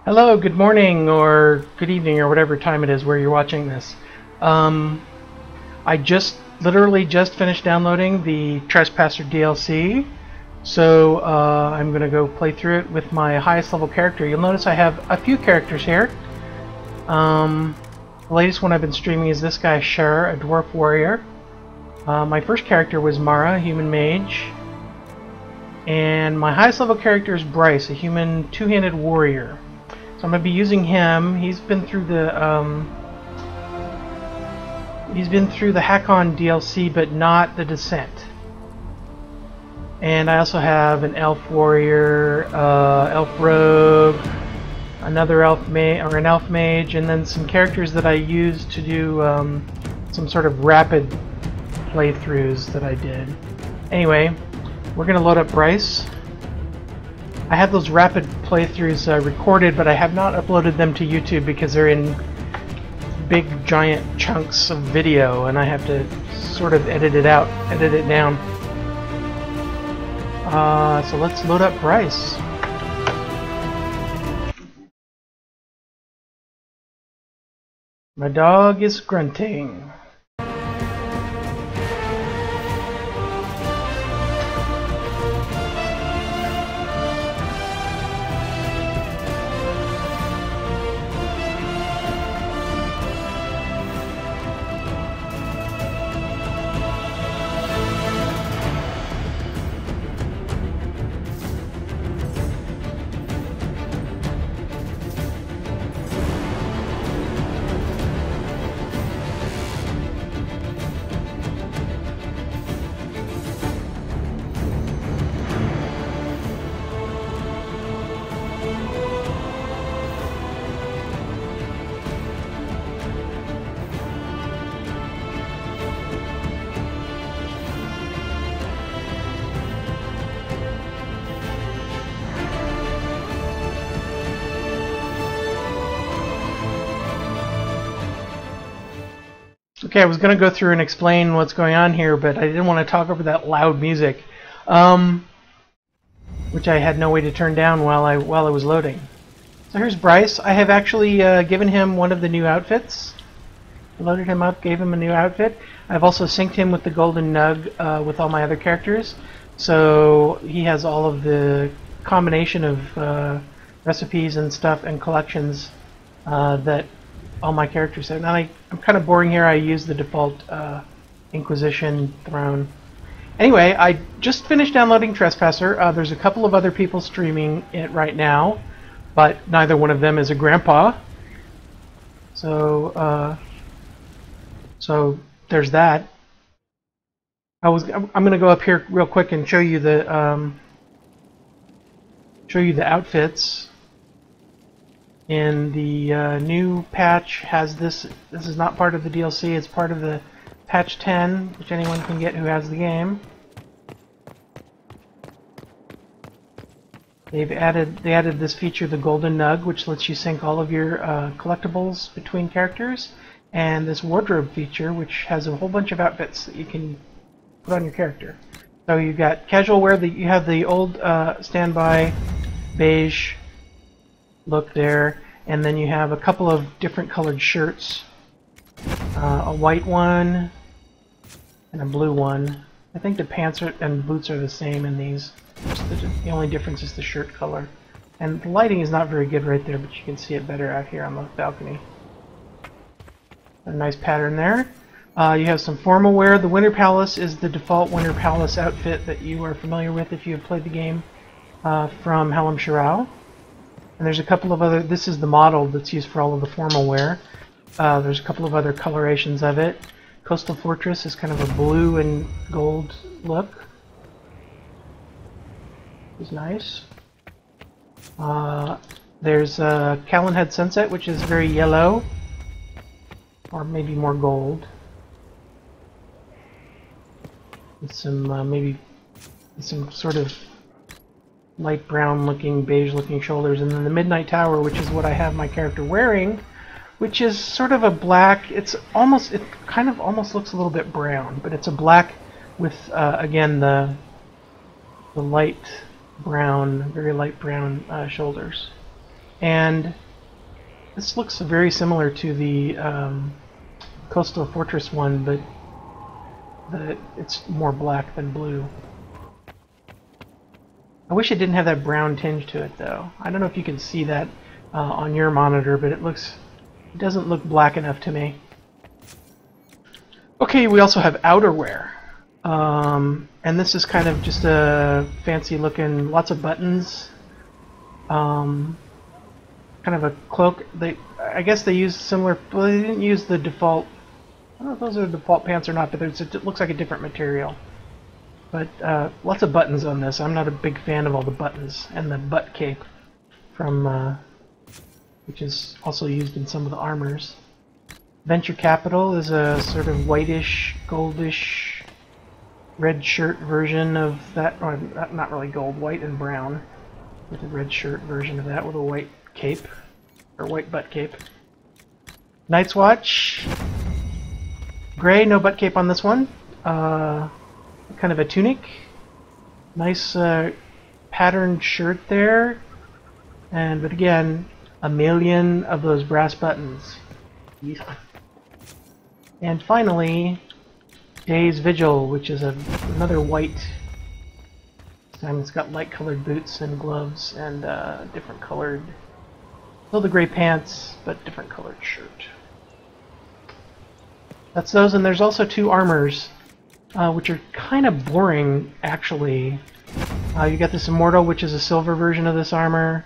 Hello, good morning, or good evening, or whatever time it is where you're watching this. I literally just finished downloading the Trespasser DLC, so I'm going to go play through it with my highest level character. You'll notice I have a few characters here. The latest one I've been streaming is this guy, Shar, a dwarf warrior. My first character was Mara, a human mage. And my highest level character is Bryce, a human two-handed warrior. So I'm going to be using him. He's been through the Hack-On DLC, but not the Descent. And I also have an elf warrior, elf rogue, another elf mage, and then some characters that I used to do some sort of rapid playthroughs that I did. Anyway, we're going to load up Bryce. I have those rapid playthroughs recorded, but I have not uploaded them to YouTube because they're in big giant chunks of video and I have to sort of edit it down. So let's load up Bryce. My dog is grunting. Okay, I was going to go through and explain what's going on here, but I didn't want to talk over that loud music, which I had no way to turn down while I was loading. So here's Bryce. I have actually given him one of the new outfits. I loaded him up, gave him a new outfit. I've also synced him with the Golden Nug with all my other characters, so he has all of the combination of recipes and stuff and collections that all my characters have. Now I'm kind of boring here. I use the default Inquisition throne. Anyway, I just finished downloading Trespasser. There's a couple of other people streaming it right now, but neither one of them is a grandpa. So so there's that. I'm going to go up here real quick and show you the outfits. And the new patch has this. This is not part of the DLC. It's part of the patch 10, which anyone can get who has the game. They added this feature, the Golden Nug, which lets you sync all of your collectibles between characters, and this wardrobe feature, which has a whole bunch of outfits that you can put on your character. So you've got casual wear. You have the old standby beige look there, and then you have a couple of different colored shirts, a white one and a blue one. I think the pants and boots are the same in these. The only difference is the shirt color, and the lighting is not very good right there, but you can see it better out here on the balcony. A nice pattern there. You have some formal wear. The Winter Palace is the default Winter Palace outfit that you are familiar with if you have played the game from Hallam Shirao. And there's a couple of other. This is the model that's used for all of the formal wear. There's a couple of other colorations of it. Coastal Fortress is kind of a blue and gold look. It's nice. There's Callanhead Sunset, which is very yellow, or maybe more gold. With some maybe some sort of light brown looking, beige looking shoulders, and then the Midnight Tower, which is what I have my character wearing, which is sort of a black. It kind of almost looks a little bit brown, but it's a black with again the light brown, very light brown shoulders. And this looks very similar to the Coastal Fortress one, but it's more black than blue. I wish it didn't have that brown tinge to it, though. I don't know if you can see that on your monitor, but it doesn't look black enough to me. Okay, we also have outerwear. And this is kind of just a fancy looking, lots of buttons. Kind of a cloak. I guess they used similar, well, they didn't use the default, I don't know if those are the default pants or not, but it looks like a different material. But lots of buttons on this. I'm not a big fan of all the buttons. And the butt cape from, which is also used in some of the armors. Venture Capital is a sort of whitish, goldish, red shirt version of that, or not really gold, white and brown, with a red shirt version of that with a white cape, or white butt cape. Night's Watch, gray, no butt cape on this one. Kind of a tunic, nice patterned shirt there, but again, a million of those brass buttons. Yeah. And finally, Day's Vigil, which is another white. This time it's got light colored boots and gloves and different colored, still the gray pants, but different colored shirt. That's those, and there's also two armors, which are kind of boring, actually. You got this Immortal, which is a silver version of this armor,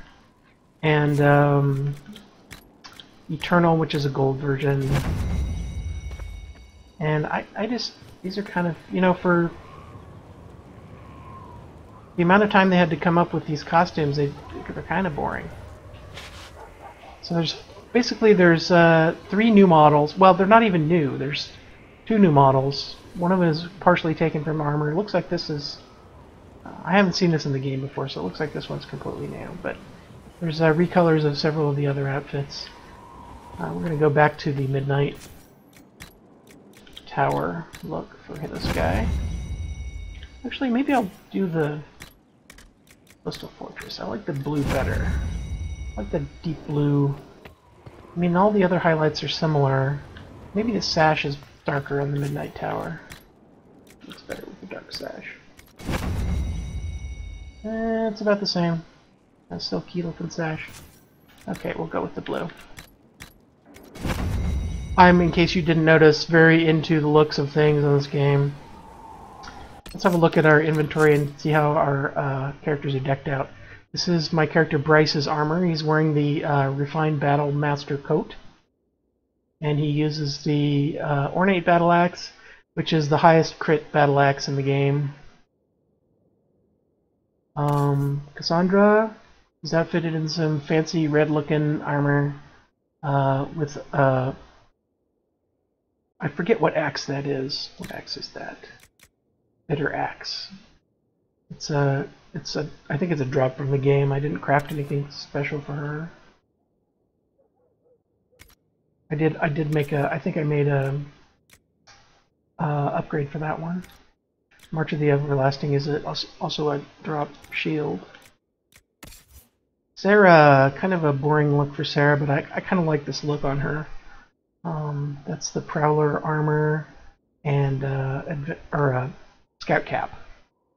and Eternal, which is a gold version. And these are kind of, you know, for the amount of time they had to come up with these costumes, they're kind of boring. So there's 3 new models. Well, they're not even new. There's 2 new models. One of them is partially taken from armor. It looks like this is, I haven't seen this in the game before, so it looks like this one's completely new. But there's recolors of several of the other outfits. We're going to go back to the Midnight Tower look for this guy. Actually, maybe I'll do the Coastal Fortress. I like the blue better. I like the deep blue. I mean, all the other highlights are similar. Maybe the sash is darker on the Midnight Tower. Looks better with the dark sash. It's about the same. That's still cute looking sash. Okay, we'll go with the blue. I'm, in case you didn't notice, very into the looks of things in this game. Let's have a look at our inventory and see how our characters are decked out. This is my character Bryce's armor. He's wearing the Refined Battle Master coat. And he uses the Ornate Battle Axe, which is the highest crit battle axe in the game. Cassandra is outfitted in some fancy red-looking armor with I forget what axe that is. What axe is that? Bitter axe. I think it's a drop from the game. I didn't craft anything special for her. I did make I think I made a upgrade for that one. March of the Everlasting is also a drop shield. Sarah, kind of a boring look for Sarah, but I kind of like this look on her. That's the Prowler armor and Scout Cap.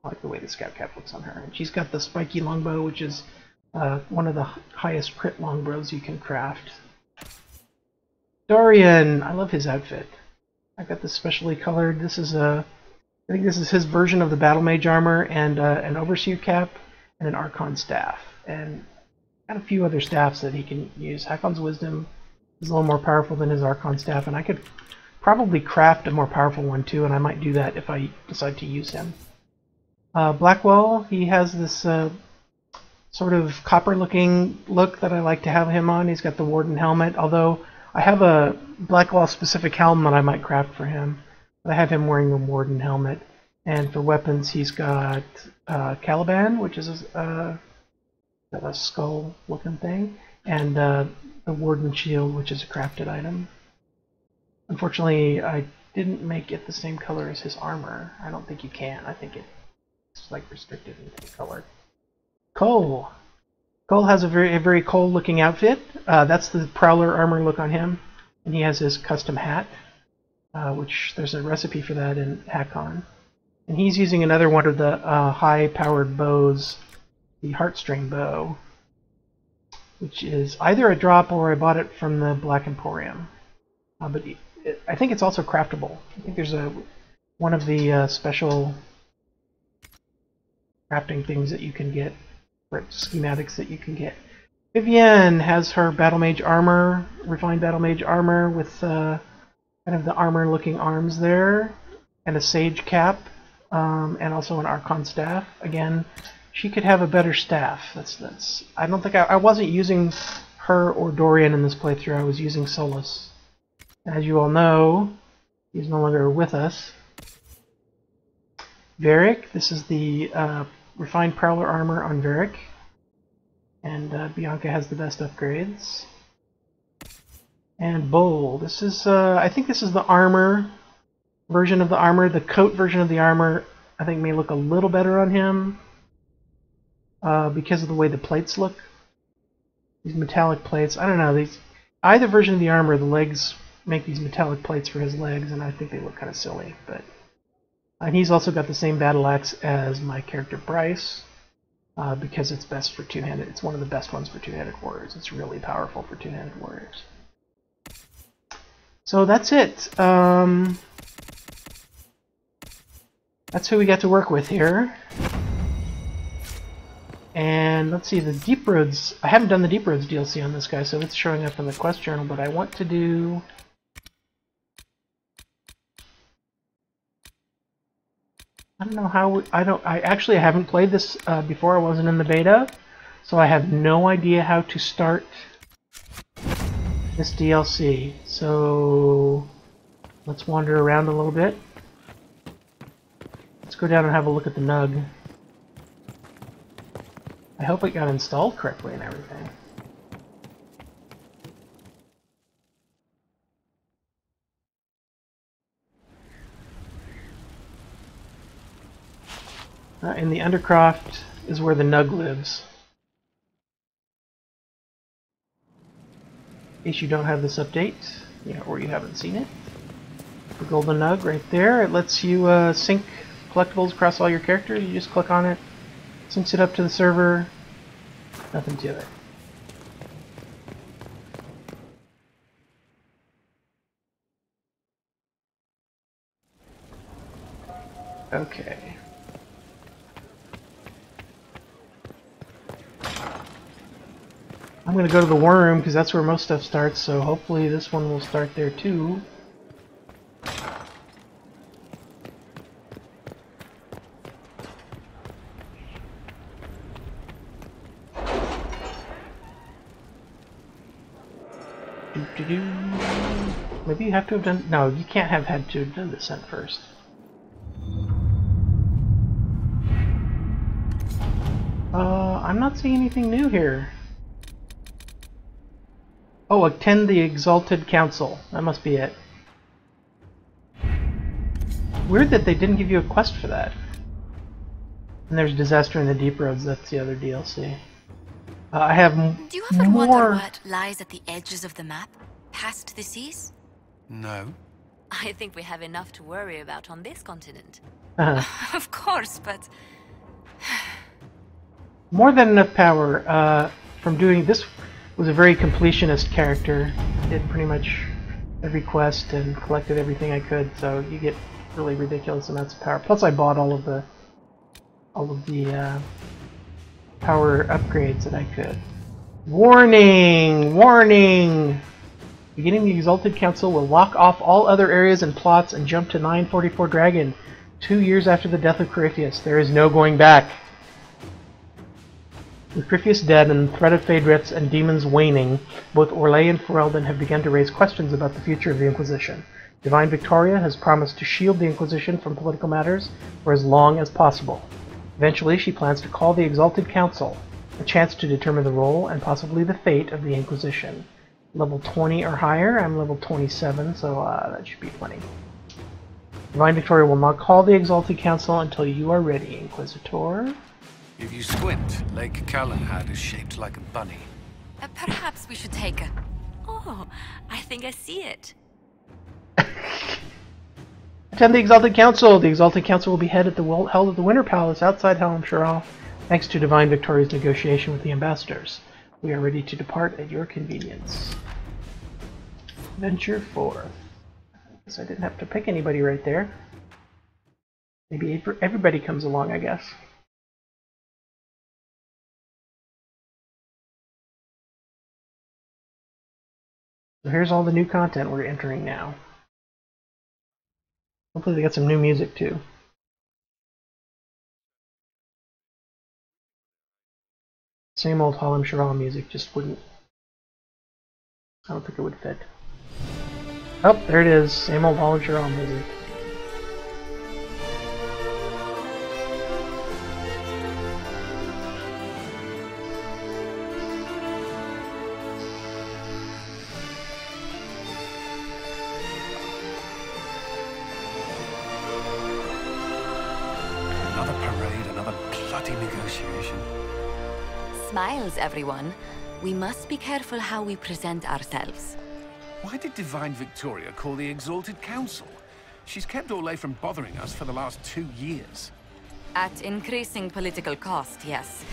I like the way the Scout Cap looks on her. And she's got the spiky longbow, which is one of the highest crit longbows you can craft. Dorian, I love his outfit. I got this specially colored. This is I think this is his version of the Battle Mage armor and an Overseer cap and an Archon staff. And got a few other staffs that he can use. Hakon's Wisdom is a little more powerful than his Archon staff, and I could probably craft a more powerful one too, and I might do that if I decide to use him. Blackwell, he has this sort of copper-looking look that I like to have him on. He's got the Warden helmet, although I have a Blackwell-specific helmet that I might craft for him. But I have him wearing the Warden helmet. And for weapons, he's got Caliban, which is a skull-looking thing, and the Warden shield, which is a crafted item. Unfortunately, I didn't make it the same color as his armor. I don't think you can. I think it's like restricted in color. Cole Cole has a very cool-looking outfit. That's the Prowler armor look on him, and he has his custom hat, which there's a recipe for that in Hackon. And he's using another one of the high-powered bows, the Heartstring bow, which is either a drop or I bought it from the Black Emporium. But I think it's also craftable. I think there's one of the special crafting things that you can get, or schematics that you can get. Vivienne has her Battle Mage armor, refined Battle Mage armor with kind of the armor-looking arms there, and a Sage cap, and also an Archon staff. Again, she could have a better staff. That's. I don't think I wasn't using her or Dorian in this playthrough. I was using Solus. As you all know, he's no longer with us. Varric, this is the refined Prowler armor on Varric. And Bianca has the best upgrades. And Bull, this is, I think this is the armor version of the armor. The coat version of the armor, I think, may look a little better on him because of the way the plates look. These metallic plates, I don't know, either version of the armor, the legs make these metallic plates for his legs, and I think they look kind of silly. But and he's also got the same battle axe as my character Bryce. Because it's best for two-handed. It's one of the best ones for two-handed warriors. It's really powerful for two-handed warriors. So that's it. That's who we got to work with here. And let's see, the Deep Roads. I haven't done the Deep Roads DLC on this guy, so it's showing up in the quest journal. But I want to do. I don't know how. I actually haven't played this before. I wasn't in the beta, so I have no idea how to start this DLC. So let's wander around a little bit. Let's go down and have a look at the Nug. I hope it got installed correctly and everything. In the Undercroft is where the Nug lives. In case you don't have this update, or you haven't seen it. The Golden Nug right there. It lets you sync collectibles across all your characters. You just click on it, syncs it up to the server. Nothing to it. Okay. I'm going to go to the War Room because that's where most stuff starts, so hopefully this one will start there too. Maybe you have to have done... No, you can't have had to have done descent first. I'm not seeing anything new here. Oh, attend the Exalted Council. That must be it. Weird that they didn't give you a quest for that. And there's Disaster in the Deep Roads. That's the other DLC. I have more... Do you ever wonder what lies at the edges of the map, past the seas? No. I think we have enough to worry about on this continent. Of course, but... more than enough power from doing this. Was a very completionist character. Did pretty much every quest and collected everything I could, so you get really ridiculous amounts of power. Plus I bought all of the power upgrades that I could. Warning! Warning! Beginning the Exalted Council will lock off all other areas and plots and jump to 944 Dragon, 2 years after the death of Corypheus. There is no going back. With Corypheus dead and the threat of Phaedriths and demons waning, both Orlais and Ferelden have begun to raise questions about the future of the Inquisition. Divine Victoria has promised to shield the Inquisition from political matters for as long as possible. Eventually, she plans to call the Exalted Council, a chance to determine the role and possibly the fate of the Inquisition. Level 20 or higher. I'm level 27, so that should be plenty. Divine Victoria will not call the Exalted Council until you are ready, Inquisitor. If you squint, Lake Calenhad is shaped like a bunny. Perhaps we should take a... Oh, I think I see it. Attend the Exalted Council. The Exalted Council will be held at the Winter Palace outside Helm Sharal, thanks to Divine Victoria's negotiation with the ambassadors. We are ready to depart at your convenience. Venture forth. I guess I didn't have to pick anybody right there. Maybe everybody comes along, I guess. So here's all the new content we're entering now. Hopefully they got some new music too. Same old Harlem Sharal music just wouldn't... I don't think it would fit. Oh, there it is. Same old Harlem Sharal music. Another parade, another bloody negotiation. Smiles, everyone. We must be careful how we present ourselves. Why did Divine Victoria call the Exalted Council? She's kept Orlais from bothering us for the last 2 years. At increasing political cost, yes.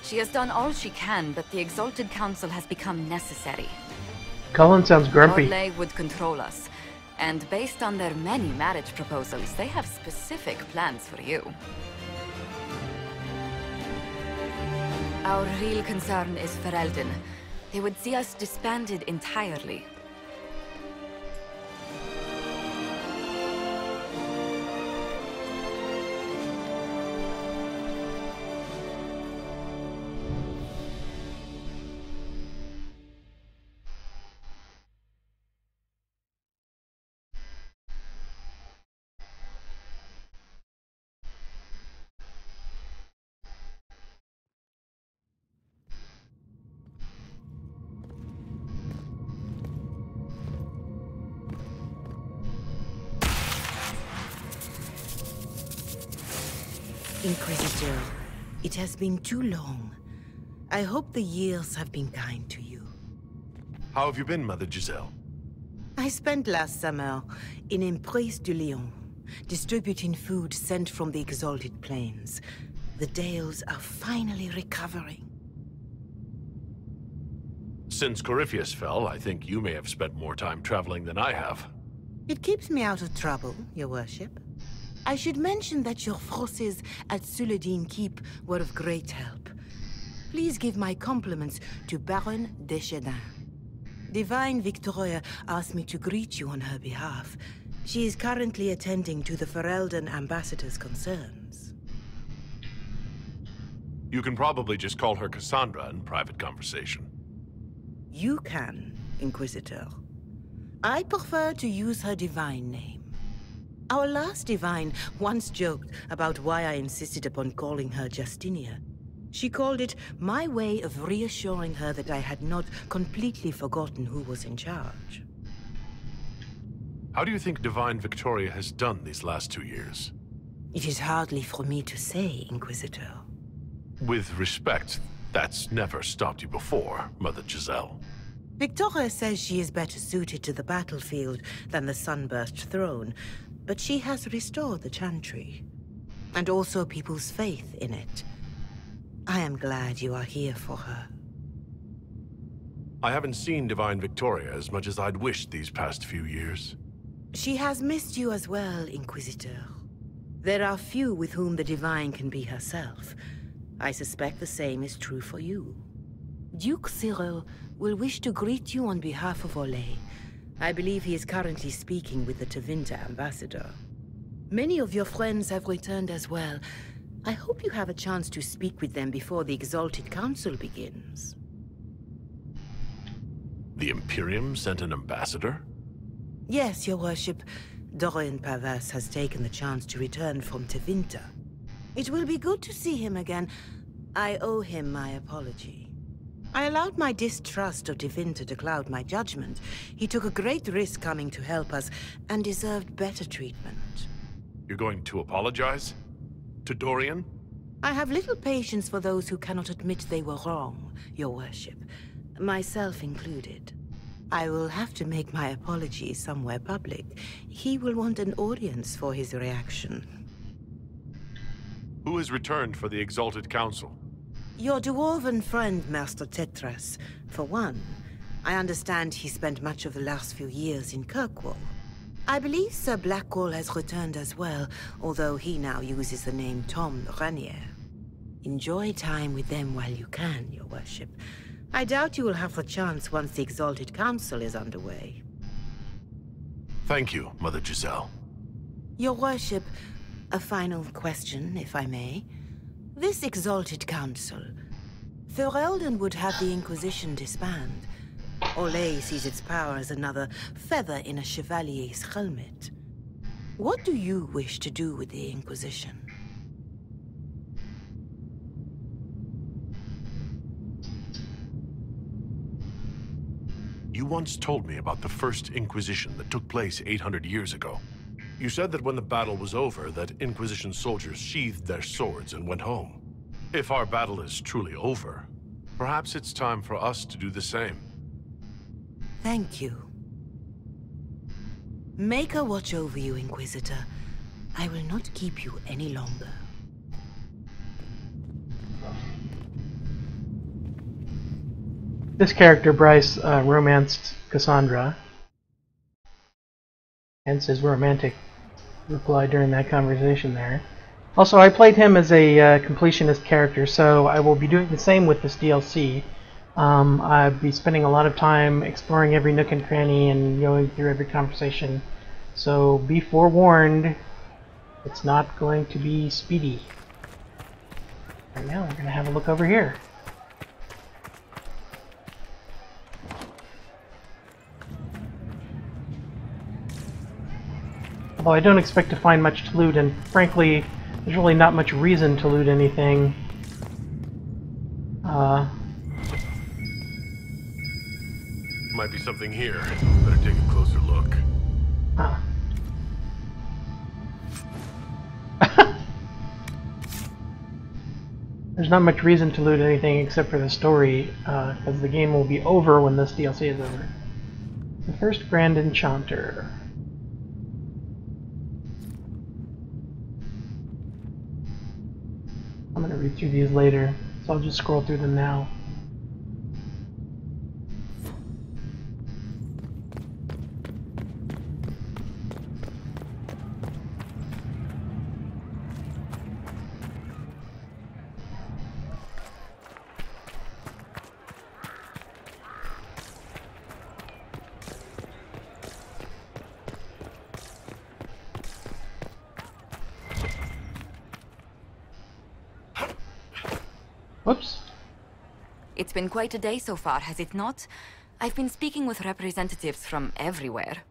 She has done all she can, but the Exalted Council has become necessary. Cullen sounds grumpy. Orlais would control us, and based on their many marriage proposals, they have specific plans for you. Our real concern is Ferelden. They would see us disbanded entirely. Inquisitor, it has been too long. I hope the years have been kind to you. How have you been, Mother Giselle? I spent last summer in Emprise du Lion, distributing food sent from the Exalted Plains. The Dales are finally recovering. Since Corypheus fell, I think you may have spent more time traveling than I have. It keeps me out of trouble, Your Worship. I should mention that your forces at Suladin Keep were of great help. Please give my compliments to Baron Deschedin. Divine Victoria asked me to greet you on her behalf. She is currently attending to the Ferelden ambassador's concerns. You can probably just call her Cassandra in private conversation. You can, Inquisitor. I prefer to use her divine name. Our last divine once joked about why I insisted upon calling her Justinia. She called it my way of reassuring her that I had not completely forgotten who was in charge. How do you think Divine Victoria has done these last 2 years? It is hardly for me to say, Inquisitor. With respect, that's never stopped you before, Mother Giselle. Victoria says she is better suited to the battlefield than the Sunburst throne, but she has restored the Chantry, and also people's faith in it. I am glad you are here for her. I haven't seen Divine Victoria as much as I'd wished these past few years. She has missed you as well, Inquisitor. There are few with whom the Divine can be herself. I suspect the same is true for you. Duke Cyril will wish to greet you on behalf of Orlais. I believe he is currently speaking with the Tevinter ambassador. Many of your friends have returned as well. I hope you have a chance to speak with them before the Exalted Council begins. The Imperium sent an ambassador? Yes, Your Worship. Dorian Pavas has taken the chance to return from Tevinter. It will be good to see him again. I owe him my apology. I allowed my distrust of Tevinter to cloud my judgment. He took a great risk coming to help us, and deserved better treatment. You're going to apologize? To Dorian? I have little patience for those who cannot admit they were wrong, Your Worship, myself included. I will have to make my apologies somewhere public. He will want an audience for his reaction. Who has returned for the Exalted Council? Your dwarven friend, Master Tetras. For one, I understand he spent much of the last few years in Kirkwall. I believe Sir Blackwall has returned as well, although he now uses the name Tom Ranier. Enjoy time with them while you can, Your Worship. I doubt you will have the chance once the Exalted Council is underway. Thank you, Mother Giselle. Your Worship, a final question, if I may. This Exalted Council, Ferelden would have the Inquisition disband. Olay sees its power as another feather in a chevalier's helmet. What do you wish to do with the Inquisition? You once told me about the first Inquisition that took place 800 years ago. You said that when the battle was over, that Inquisition soldiers sheathed their swords and went home. If our battle is truly over, perhaps it's time for us to do the same. Thank you. Maker watch over you, Inquisitor. I will not keep you any longer. This character, Bryce, romanced Cassandra. Hence his romantic reply during that conversation there. Also, I played him as a completionist character, so I will be doing the same with this DLC. I'll be spending a lot of time exploring every nook and cranny and going through every conversation. So be forewarned, it's not going to be speedy. Right now, we're going to have a look over here. Although I don't expect to find much to loot, and frankly, there's really not much reason to loot anything. Might be something here. Better take a closer look. Huh. There's not much reason to loot anything except for the story, because the game will be over when this DLC is over. The first Grand Enchanter. I'm going to read through these later, so I'll just scroll through them now. Whoops. It's been quite a day so far, has it not? I've been speaking with representatives from everywhere.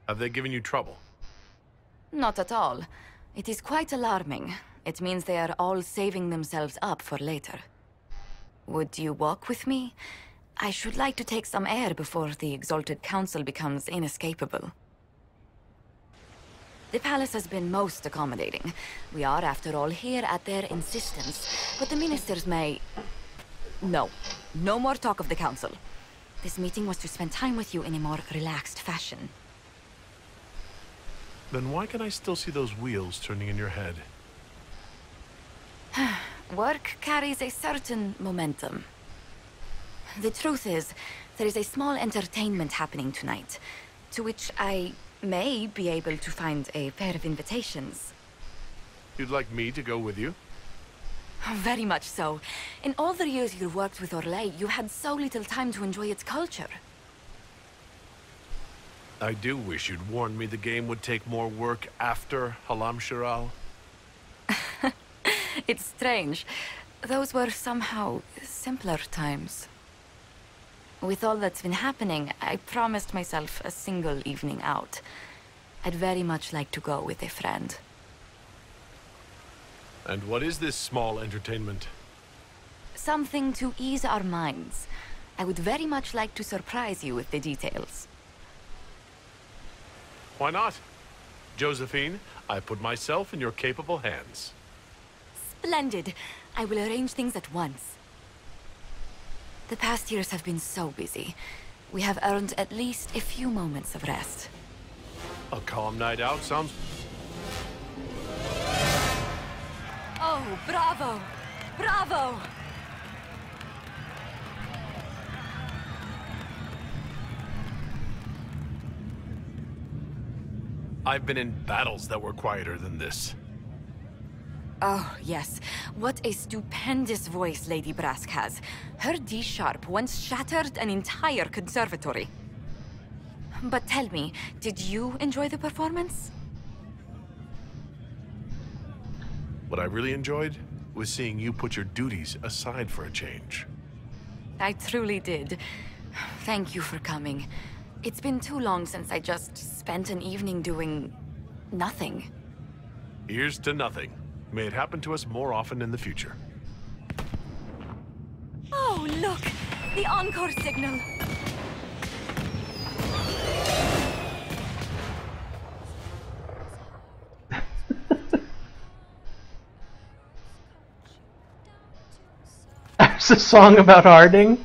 Have they given you trouble? Not at all. It is quite alarming. It means they are all saving themselves up for later. Would you walk with me? I should like to take some air before the Exalted Council becomes inescapable. The palace has been most accommodating. We are, after all, here at their insistence. But the ministers may... No. No more talk of the council. This meeting was to spend time with you in a more relaxed fashion. Then why can I still see those wheels turning in your head? Work carries a certain momentum. The truth is, there is a small entertainment happening tonight, to which I may be able to find a pair of invitations. You'd like me to go with you? Very much so. In all the years you worked with Orlais, you had so little time to enjoy its culture. I do wish you'd warned me the game would take more work after Halam Shiral. It's strange. Those were somehow simpler times. With all that's been happening, I promised myself a single evening out. I'd very much like to go with a friend. And what is this small entertainment? Something to ease our minds. I would very much like to surprise you with the details. Why not? Josephine, I put myself in your capable hands. Splendid. I will arrange things at once. The past years have been so busy. We have earned at least a few moments of rest. A calm night out sounds... Oh, bravo! Bravo! I've been in battles that were quieter than this. Oh, yes. What a stupendous voice Lady Brask has. Her D-sharp once shattered an entire conservatory. But tell me, did you enjoy the performance? What I really enjoyed was seeing you put your duties aside for a change. I truly did. Thank you for coming. It's been too long since I just spent an evening doing... nothing. Here's to nothing. May it happen to us more often in the future. Oh, look! The encore signal! There's a song about Harding?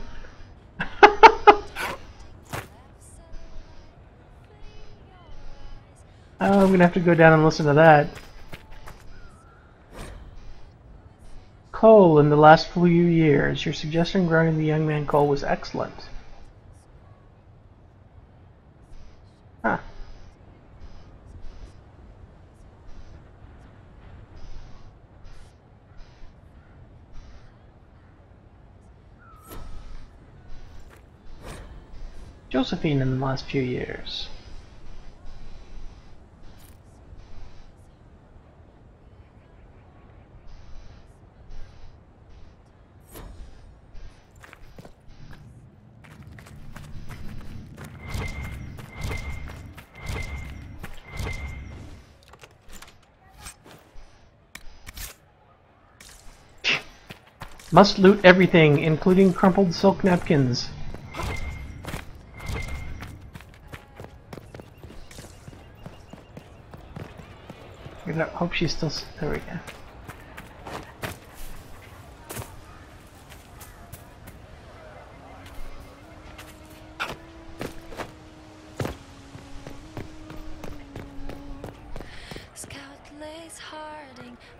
Oh, I'm gonna have to go down and listen to that. Cole, in the last few years, your suggestion regarding the young man Cole was excellent. Huh. Josephine in the last few years. Must loot everything, including crumpled silk napkins. I hope she's still... there we go.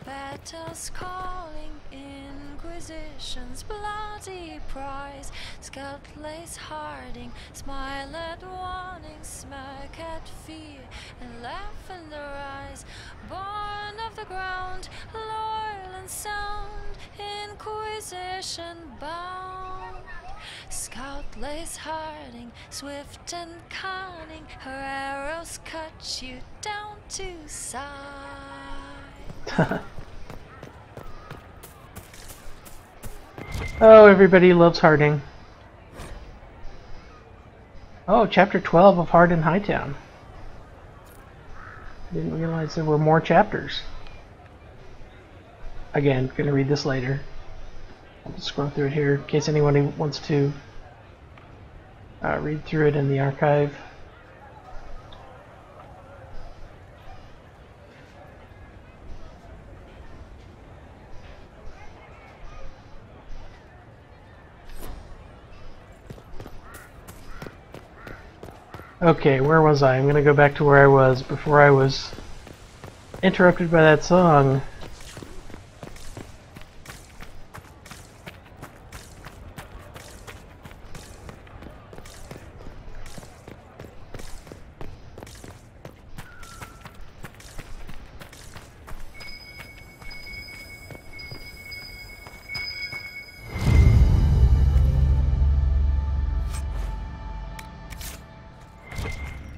Battles calling, Inquisition's bloody prize. Scout lays Harding, smile at warning, smirk at fear, and laugh in their eyes. Born of the ground, loyal and sound, Inquisition bound. Scout lays Harding, swift and cunning, her arrows cut you down to size. Oh, everybody loves Harding. Oh, chapter 12 of Hardin Hightown. Didn't realize there were more chapters. Again, gonna read this later. I'll just scroll through it here in case anyone wants to read through it in the archive. Okay, where was I? I'm gonna go back to where I was before I was interrupted by that song.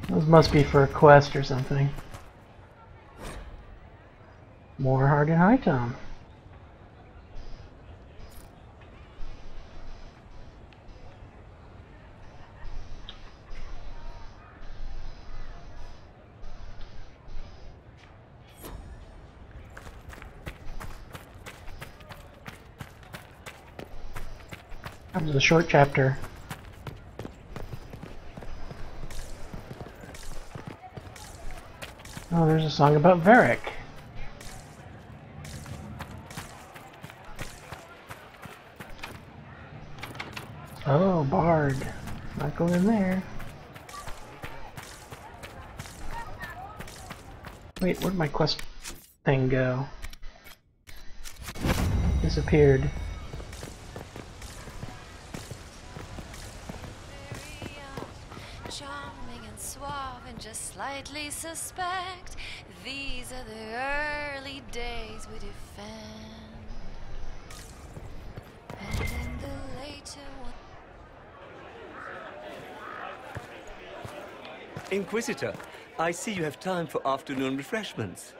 Those must be for a quest or something. More Hardin Hightown. That was a short chapter. Oh, there's a song about Varric. Oh, Bard. Not going in there. Wait, where'd my quest thing go? Disappeared. Very young, charming and suave and just slightly suspect. These are the early days we defend. And in the later one. Inquisitor, I see you have time for afternoon refreshments.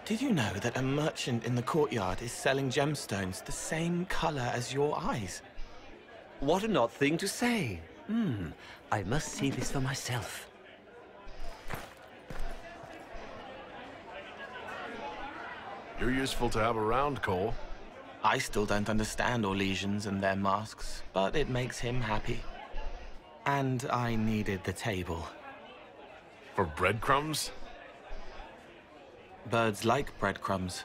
Did you know that a merchant in the courtyard is selling gemstones the same color as your eyes? What an odd thing to say. I must see this for myself. You're useful to have around, Cole. I still don't understand Orlesians and their masks, but it makes him happy. And I needed the table. For breadcrumbs? Birds like breadcrumbs.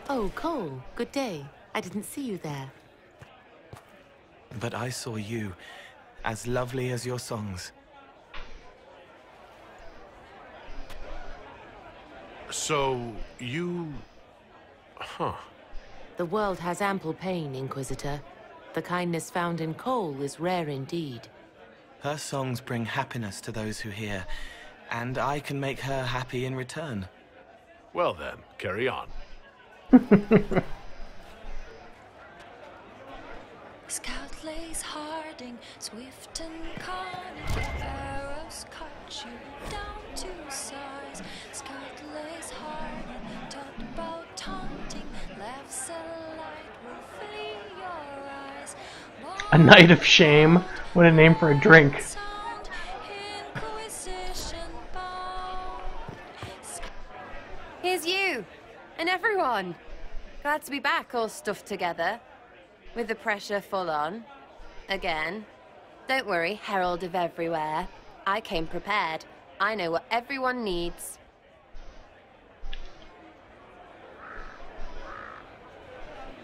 Oh, Cole, good day. I didn't see you there. But I saw you, as lovely as your songs. So, you... Huh. The world has ample pain, Inquisitor. The kindness found in Cole is rare indeed. Her songs bring happiness to those who hear, and I can make her happy in return. Well then, carry on. Scout lays harding, swift and cunning, arrows cut you down to size. Scout lays harding, talked about taunting, laughs a light will flee your eyes. A night of shame. What a name for a drink. Sound, Inquisition bound. Here's you, and everyone. Glad to be back, all stuffed together. With the pressure full on. Again. Don't worry, Herald of Everywhere. I came prepared. I know what everyone needs.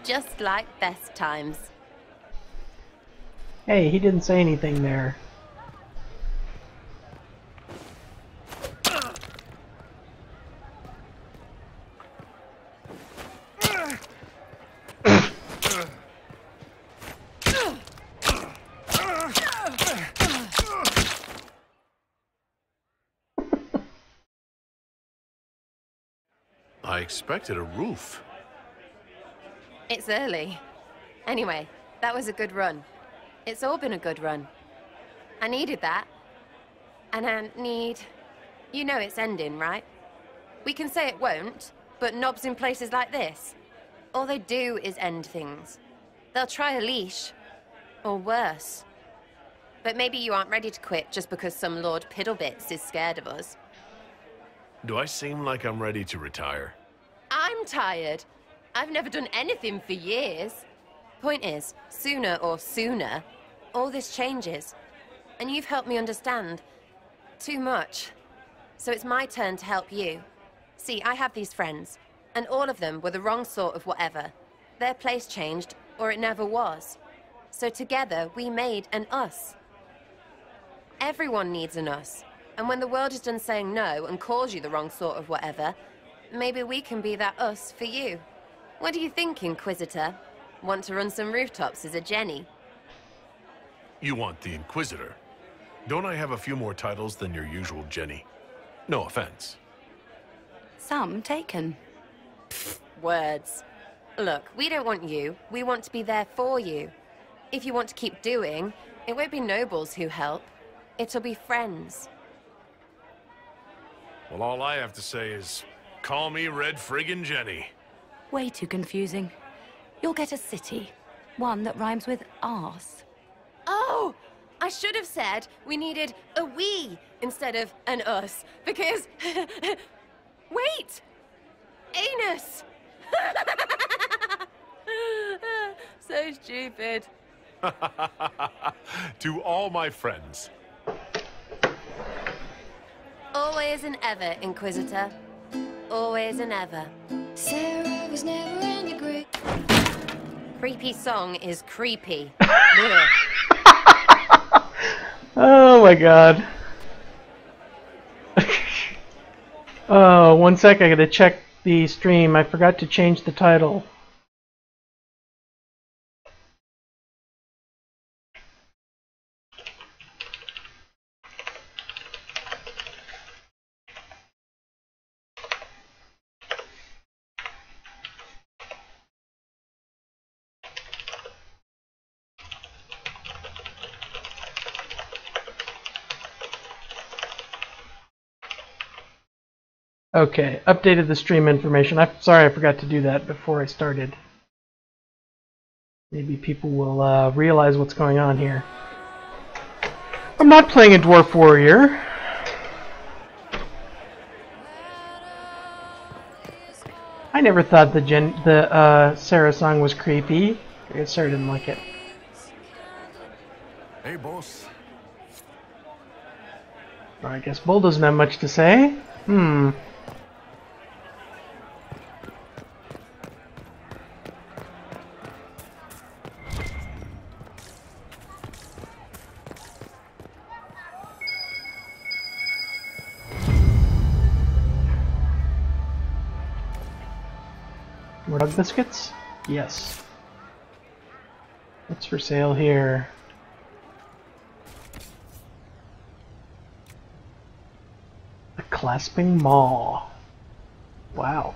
Just like best times. Hey, he didn't say anything there. I expected a roof. It's early. Anyway, that was a good run. It's all been a good run. I needed that. And I need... You know it's ending, right? We can say it won't, but knobs in places like this, all they do is end things. They'll try a leash. Or worse. But maybe you aren't ready to quit just because some Lord Piddlebits is scared of us. Do I seem like I'm ready to retire? I'm tired. I've never done anything for years. Point is, sooner, all this changes. And you've helped me understand. Too much. So it's my turn to help you. See, I have these friends, and all of them were the wrong sort of whatever. Their place changed, or it never was. So together, we made an us. Everyone needs an us. And when the world is done saying no and calls you the wrong sort of whatever, maybe we can be that us for you. What do you think, Inquisitor? Want to run some rooftops as a Jenny? You want the Inquisitor? Don't I have a few more titles than your usual Jenny? No offense. Some taken. Words. Look, we don't want you. We want to be there for you. If you want to keep doing, it won't be nobles who help. It'll be friends. Well, all I have to say is, call me Red Friggin' Jenny. Way too confusing. You'll get a city. One that rhymes with arse. Oh! I should have said we needed a we instead of an us, because... Wait! Anus! So stupid. To all my friends, Always and ever, Inquisitor. Always and ever. Sarah was never in the group. Creepy song is creepy. Oh my god. Oh, 1 sec, I gotta check the stream. I forgot to change the title. Okay, updated the stream information. I'm sorry I forgot to do that before I started. Maybe people will realize what's going on here. I'm not playing a Dwarf Warrior. I never thought the Sarah song was creepy. I guess Sarah didn't like it. Hey, boss. Well, I guess Bull doesn't have much to say. Rug biscuits? Yes. What's for sale here? A clasping maw. Wow.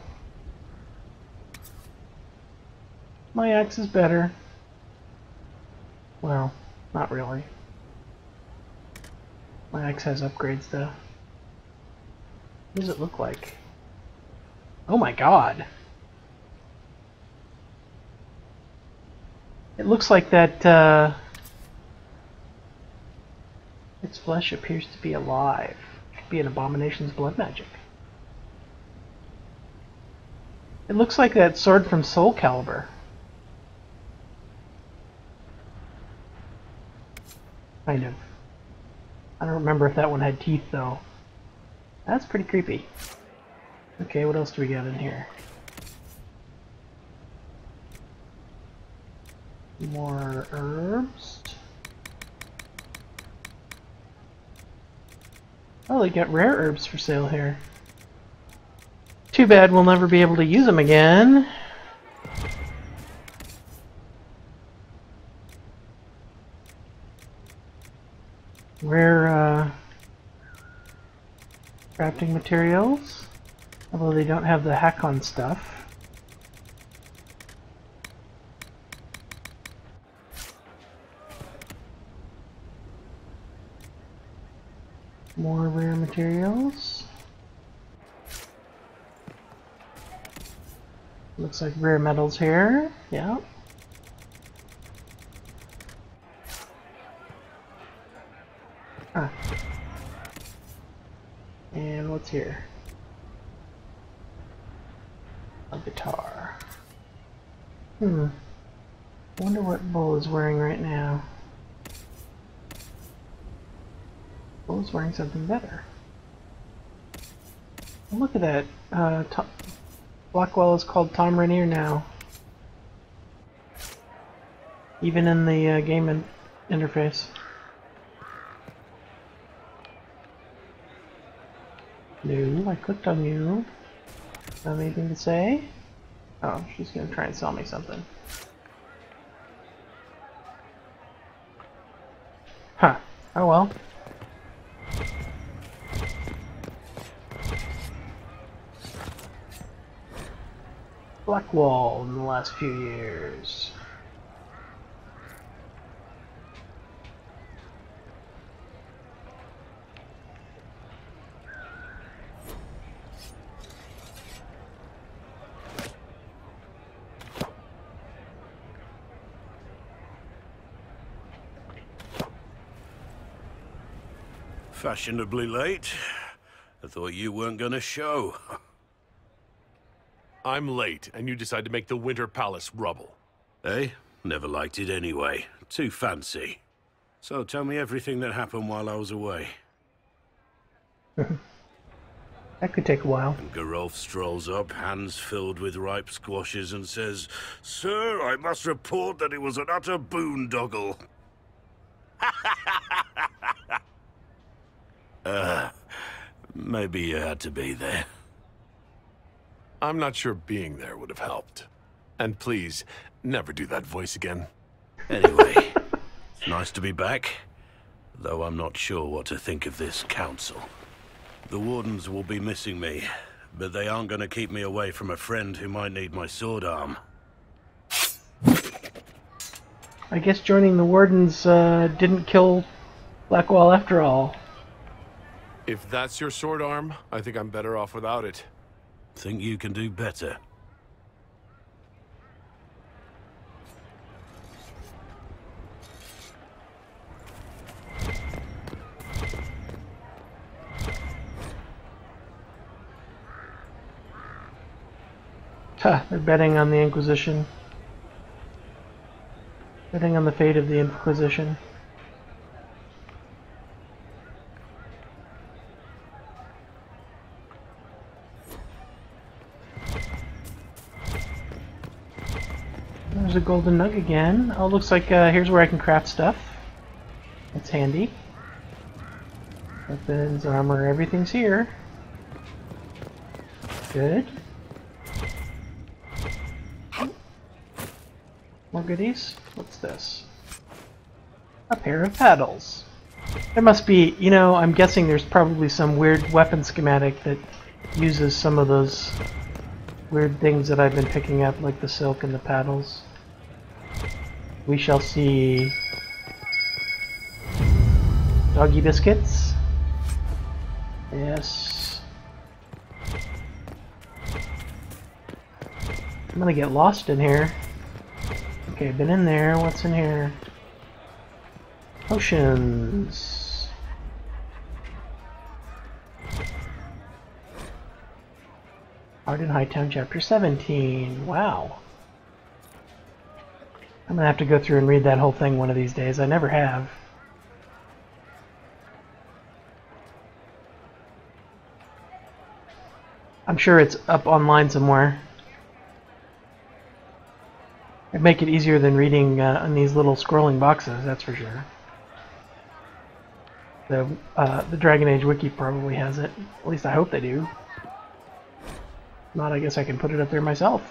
My axe is better. Well, not really. My axe has upgrades though. What does it look like? Oh my god! It looks like that, its flesh appears to be alive. Could be an abomination's blood magic. It looks like that sword from Soul Calibur. Kind of. I don't remember if that one had teeth, though. That's pretty creepy. Okay, what else do we got in here? More herbs. Oh, they got rare herbs for sale here. Too bad we'll never be able to use them again. Rare crafting materials, although they don't have the hack-on stuff. More rare materials. Looks like rare metals here. Yeah. Ah. And what's here? A guitar. Wonder what Bull is wearing right now. Bull's wearing something better. Oh, look at that. Blackwell is called Tom Rainier now. Even in the game interface. No, I clicked on you. Have anything to say? Oh, she's gonna try and sell me something. Huh. Oh well. Blackwall in the last few years. Fashionably late. I thought you weren't gonna show. I'm late, and you decide to make the Winter Palace rubble. Eh? Never liked it anyway. Too fancy. So tell me everything that happened while I was away. That could take a while. And Geralf strolls up, hands filled with ripe squashes, and says, "Sir, I must report that it was an utter boondoggle." Maybe you had to be there. I'm not sure being there would have helped. And please, never do that voice again. Anyway, it's nice to be back, though I'm not sure what to think of this council. The Wardens will be missing me, but they aren't going to keep me away from a friend who might need my sword arm. I guess joining the Wardens didn't kill Blackwall after all. If that's your sword arm, I think I'm better off without it. Think you can do better? Huh, they're betting on the Inquisition. Betting on the fate of the Inquisition. There's a golden nug again. Oh, looks like here's where I can craft stuff. That's handy. Weapons, armor, everything's here. Good. More goodies? What's this? A pair of paddles. There must be, you know, I'm guessing there's probably some weird weapon schematic that uses some of those weird things that I've been picking up, like the silk and the paddles. We shall see. Doggy biscuits. Yes. I'm gonna get lost in here. Okay, been in there. What's in here? Potions. Art in Hightown, Chapter 17. Wow. I'm gonna have to go through and read that whole thing one of these days. I never have. I'm sure it's up online somewhere. It'd make it easier than reading on these little scrolling boxes, that's for sure. The Dragon Age wiki probably has it. At least I hope they do. If not, I guess I can put it up there myself.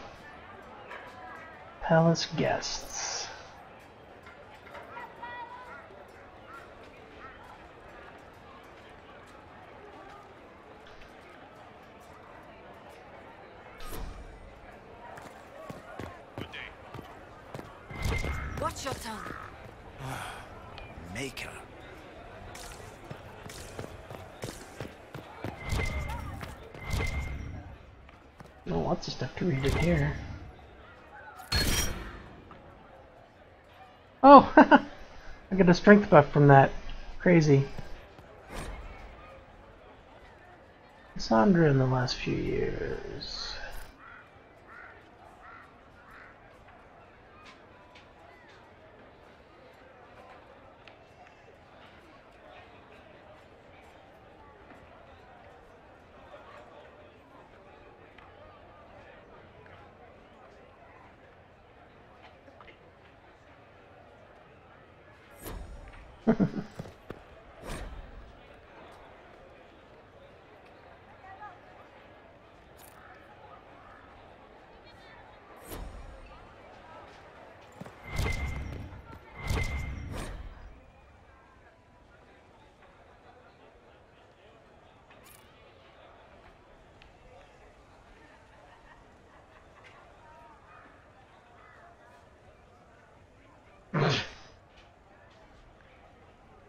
Palace guests. Watch your tongue. Maker. Oh, lots of stuff to read in here. Oh, I got a strength buff from that. Crazy. Cassandra in the last few years.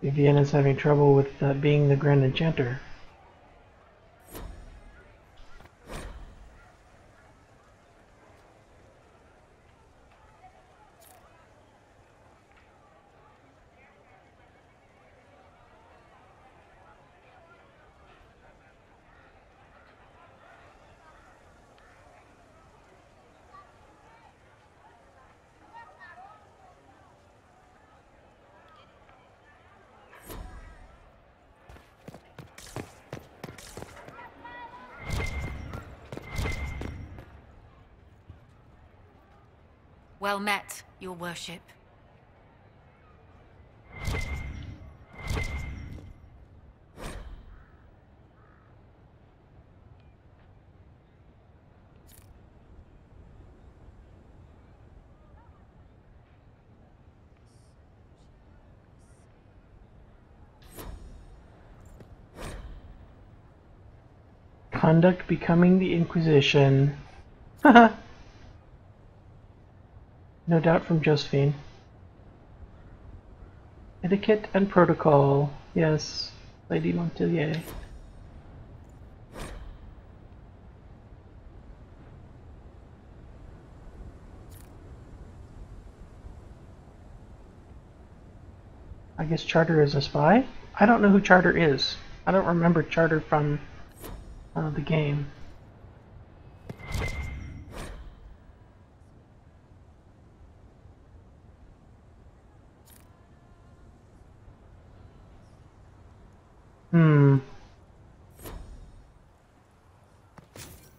Vienna's having trouble with being the Grand Enchanter. Well met, your worship. Conduct becoming the Inquisition. Haha. No doubt from Josephine. Etiquette and protocol. Yes, Lady Montelier. I guess Charter is a spy? I don't know who Charter is. I don't remember Charter from the game.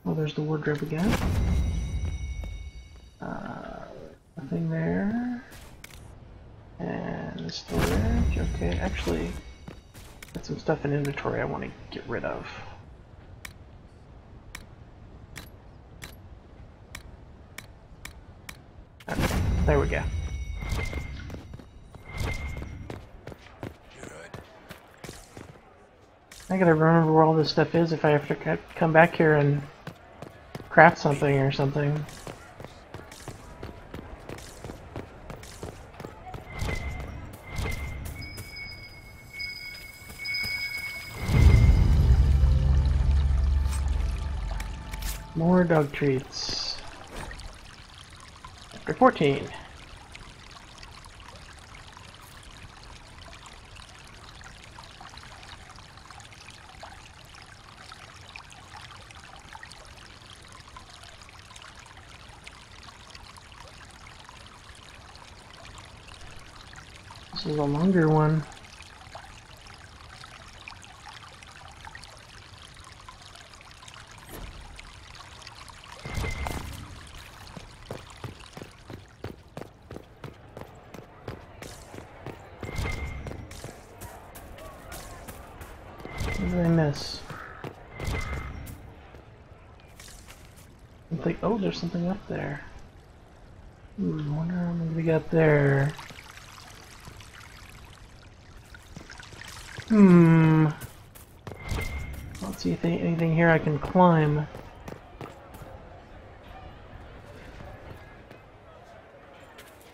Well, there's the wardrobe again. Nothing there. And the storage. Okay, actually, got some stuff in inventory I want to get rid of. Okay, there we go. I gotta remember where all this stuff is if I have to come back here and craft something or something. More dog treats. Chapter 14. This is a longer one. What did I miss? I think, oh, there's something up there. Wonder how many we got there. Let's see if anything here I can climb.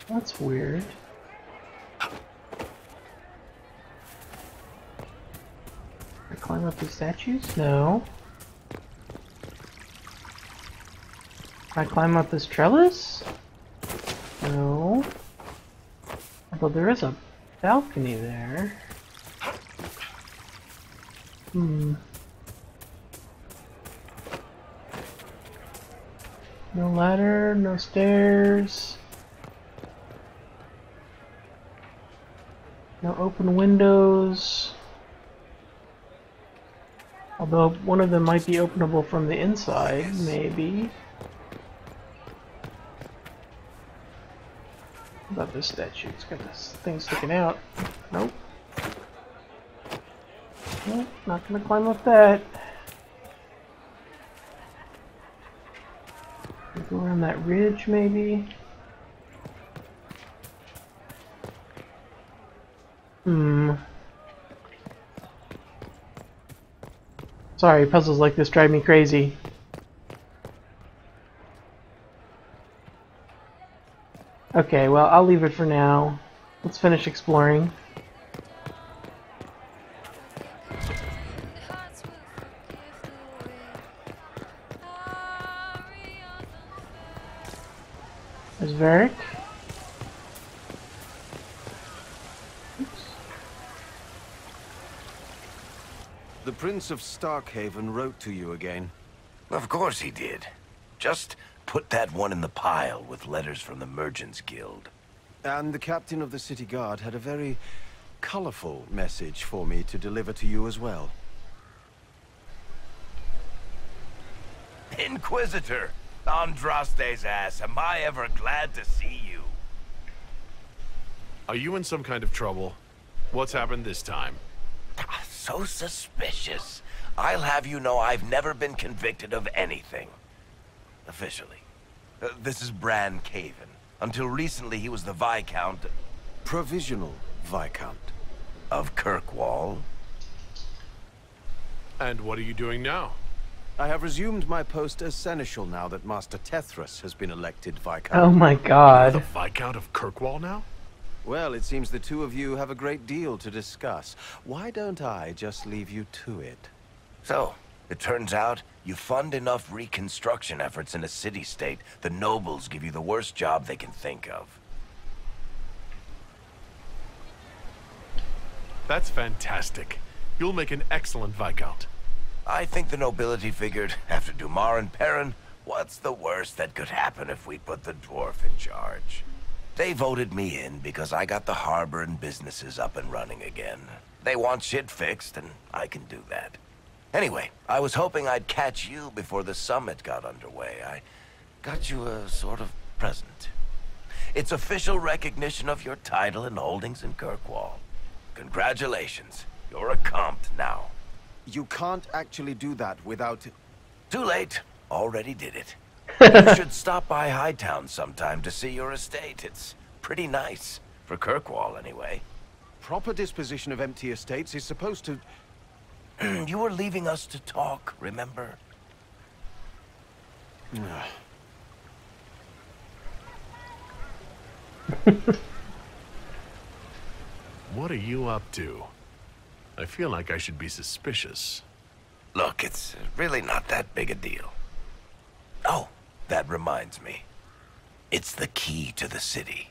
That's weird. Can I climb up these statues? No. Can I climb up this trellis? No. Although there is a balcony there. No ladder, no stairs. No open windows. Although one of them might be openable from the inside, maybe. What about this statue? It's got this thing sticking out. Nope. Nope, not gonna climb up that. Go around that ridge, maybe? Sorry, puzzles like this drive me crazy. Okay, well, I'll leave it for now. Let's finish exploring. There's Varric. The Prince of Starkhaven wrote to you again. Of course he did. Just put that one in the pile with letters from the Merchants Guild. And the captain of the city guard had a very colorful message for me to deliver to you as well. Inquisitor! Andraste's ass, am I ever glad to see you. Are you in some kind of trouble? What's happened this time? So suspicious. I'll have you know I've never been convicted of anything. Officially. This is Bran Caven. Until recently, he was the Viscount... Provisional Viscount. Of Kirkwall. And what are you doing now? I have resumed my post as Seneschal now that Master Tethras has been elected Viscount. Oh my god. You're the Viscount of Kirkwall now? Well, it seems the two of you have a great deal to discuss. Why don't I just leave you to it? So, it turns out, you fund enough reconstruction efforts in a city-state, the nobles give you the worst job they can think of. That's fantastic. You'll make an excellent Viscount. I think the nobility figured, after Dumar and Perrin, what's the worst that could happen if we put the dwarf in charge? They voted me in because I got the harbor and businesses up and running again. They want shit fixed, and I can do that. Anyway, I was hoping I'd catch you before the summit got underway. I got you a sort of present. It's official recognition of your title and holdings in Kirkwall. Congratulations. You're a compt now. You can't actually do that without... Too late. Already did it. You should stop by Hightown sometime to see your estate. It's pretty nice. For Kirkwall, anyway. Proper disposition of empty estates is supposed to... You were leaving us to talk, remember? What are you up to? I feel like I should be suspicious. Look, it's really not that big a deal. Oh, that reminds me. It's the key to the city.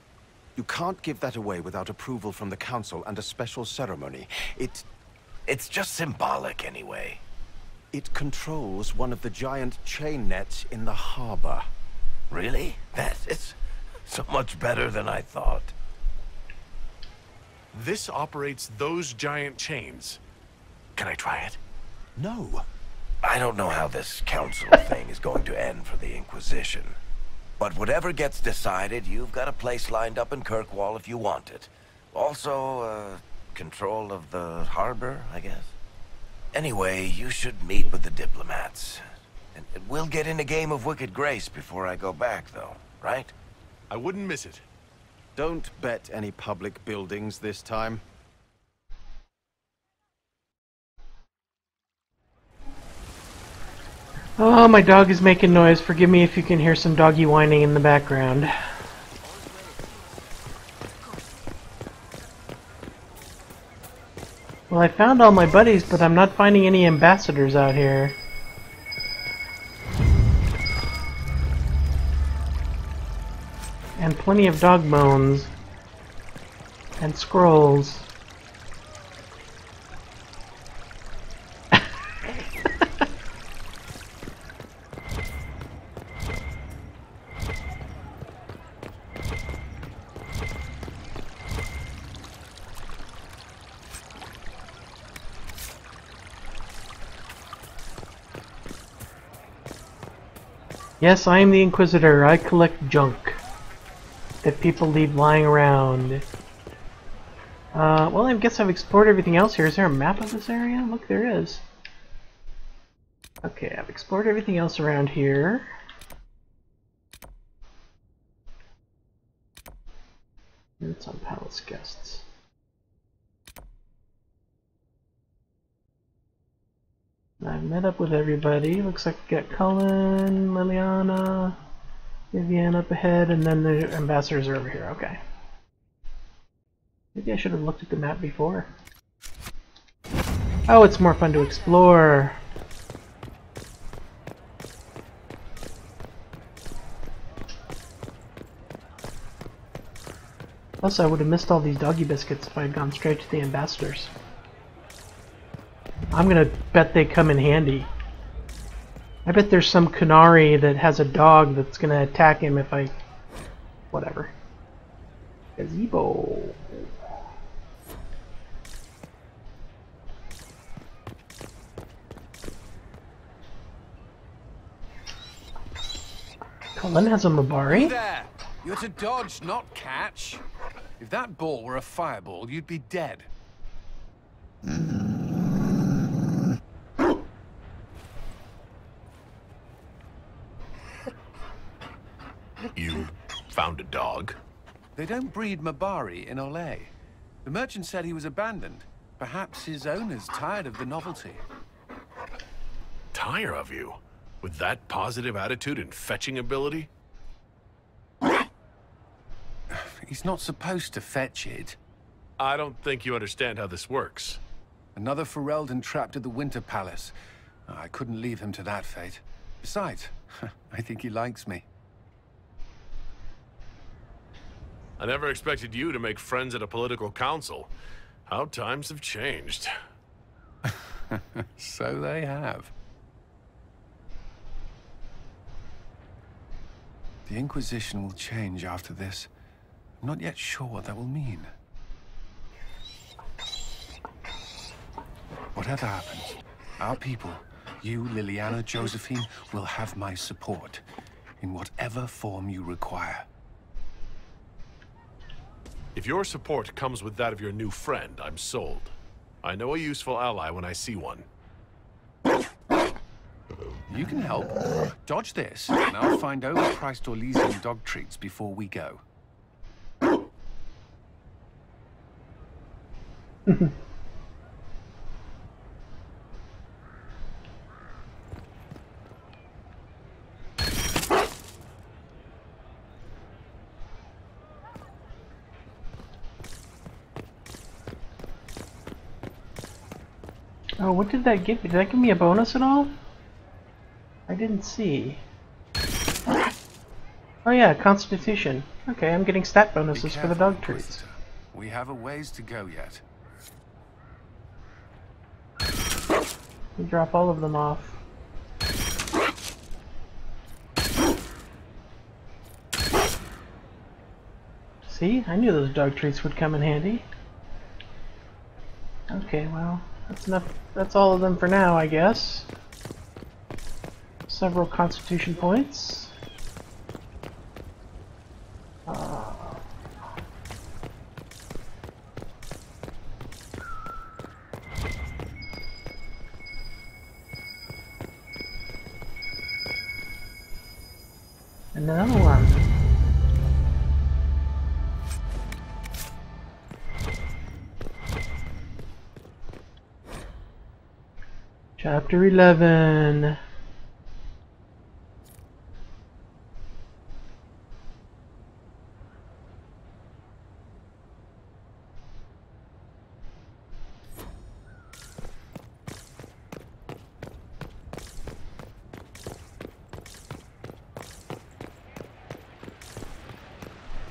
You can't give that away without approval from the council and a special ceremony. It's just symbolic anyway. It controls one of the giant chain nets in the harbor. Really? That is so much better than I thought. This operates those giant chains. Can I try it? No. I don't know how this council thing is going to end for the Inquisition. But whatever gets decided, you've got a place lined up in Kirkwall if you want it. Also, control of the harbor, I guess. Anyway, you should meet with the diplomats. And we'll get in a game of Wicked Grace before I go back, though, right? I wouldn't miss it. Don't bet any public buildings this time. Oh, my dog is making noise. Forgive me if you can hear some doggy whining in the background. Well, I found all my buddies, but I'm not finding any ambassadors out here. And plenty of dog bones. And scrolls. Yes, I am the Inquisitor. I collect junk that people leave lying around. Well, I guess I've explored everything else here. Is there a map of this area? Look, there is. Okay, I've explored everything else around here. It's on Palace Guests. I've met up with everybody. Looks like we got Cullen, Liliana, Vivian up ahead, and then the ambassadors are over here. Okay. Maybe I should have looked at the map before. Oh, it's more fun to explore. Plus, I would have missed all these doggy biscuits if I had gone straight to the ambassadors. I'm gonna bet they come in handy. I bet there's some Kunari that has a dog that's gonna attack him if I... whatever. Gazebo. Cullen has a You Mabari. there! You're to dodge, not catch. If that ball were a fireball, you'd be dead. You found a dog? They don't breed Mabari in Olay. The merchant said he was abandoned. Perhaps his owner's tired of the novelty. Tire of you? With that positive attitude and fetching ability? He's not supposed to fetch it. I don't think you understand how this works. Another Ferelden trapped at the Winter Palace. I couldn't leave him to that fate. Besides, I think he likes me. I never expected you to make friends at a political council. How times have changed. So they have. The Inquisition will change after this. I'm not yet sure what that will mean. Whatever happens, our people, you, Liliana, Josephine, will have my support in whatever form you require. If your support comes with that of your new friend, I'm sold. I know a useful ally when I see one. You can help. Dodge this, and I'll find overpriced Orlesian dog treats before we go. Oh, what did that give me? Did that give me a bonus at all? I didn't see. Oh yeah, Constitution. Okay, I'm getting stat bonuses for the dog treats. We have a ways to go yet. We drop all of them off. See? I knew those dog treats would come in handy. Okay, well, that's enough. That's all of them for now, I guess. Several Constitution points. Another one. Chapter 11.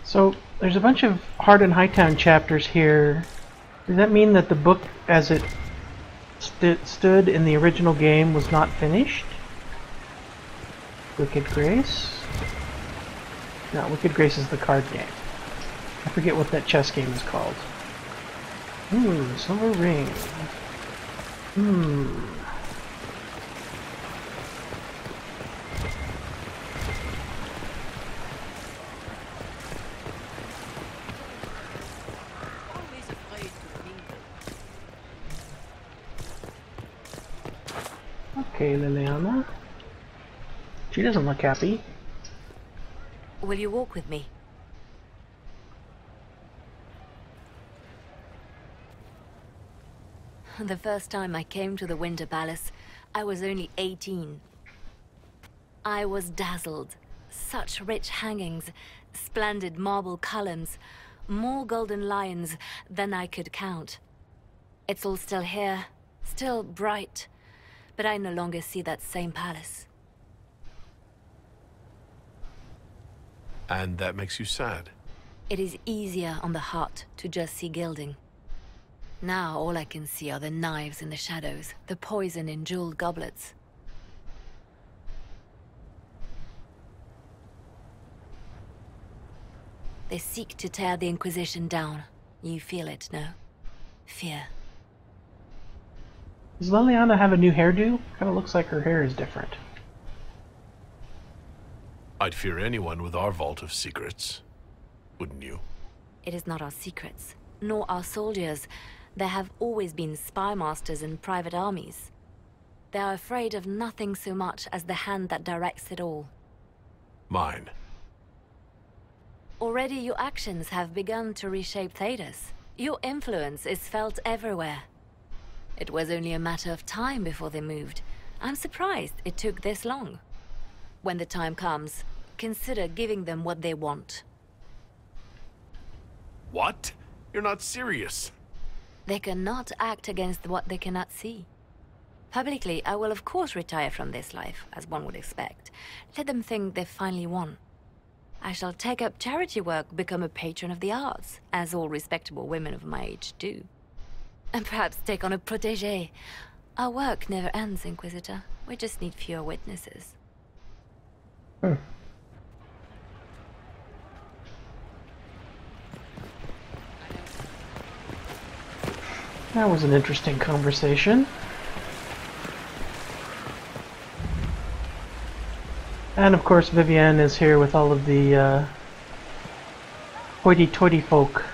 So, there's a bunch of Hard and Hightown chapters here. Does that mean that the book, as it stood in the original game, was not finished? Wicked Grace? No, Wicked Grace is the card game. I forget what that chess game is called. Silver Ring. Okay, Liliana. She doesn't look happy. Will you walk with me? The first time I came to the Winter Palace, I was only 18. I was dazzled. Such rich hangings, splendid marble columns, more golden lions than I could count. It's all still here, still bright, but I no longer see that same palace. And that makes you sad? It is easier on the heart to just see gilding. Now all I can see are the knives in the shadows, the poison in jeweled goblets. They seek to tear the Inquisition down. You feel it, no? Fear. Does Liliana have a new hairdo? Kind of looks like her hair is different. I'd fear anyone with our vault of secrets. Wouldn't you? It is not our secrets, nor our soldiers. There have always been spy masters and private armies. They are afraid of nothing so much as the hand that directs it all. Mine. Already your actions have begun to reshape Thedas. Your influence is felt everywhere. It was only a matter of time before they moved. I'm surprised it took this long. When the time comes, consider giving them what they want. What? You're not serious. They cannot act against what they cannot see. Publicly, I will of course retire from this life, as one would expect. Let them think they've finally won. I shall take up charity work, become a patron of the arts, as all respectable women of my age do. And perhaps take on a protégé. Our work never ends, Inquisitor. We just need fewer witnesses. That was an interesting conversation. And of course Vivienne is here with all of the hoity-toity folk.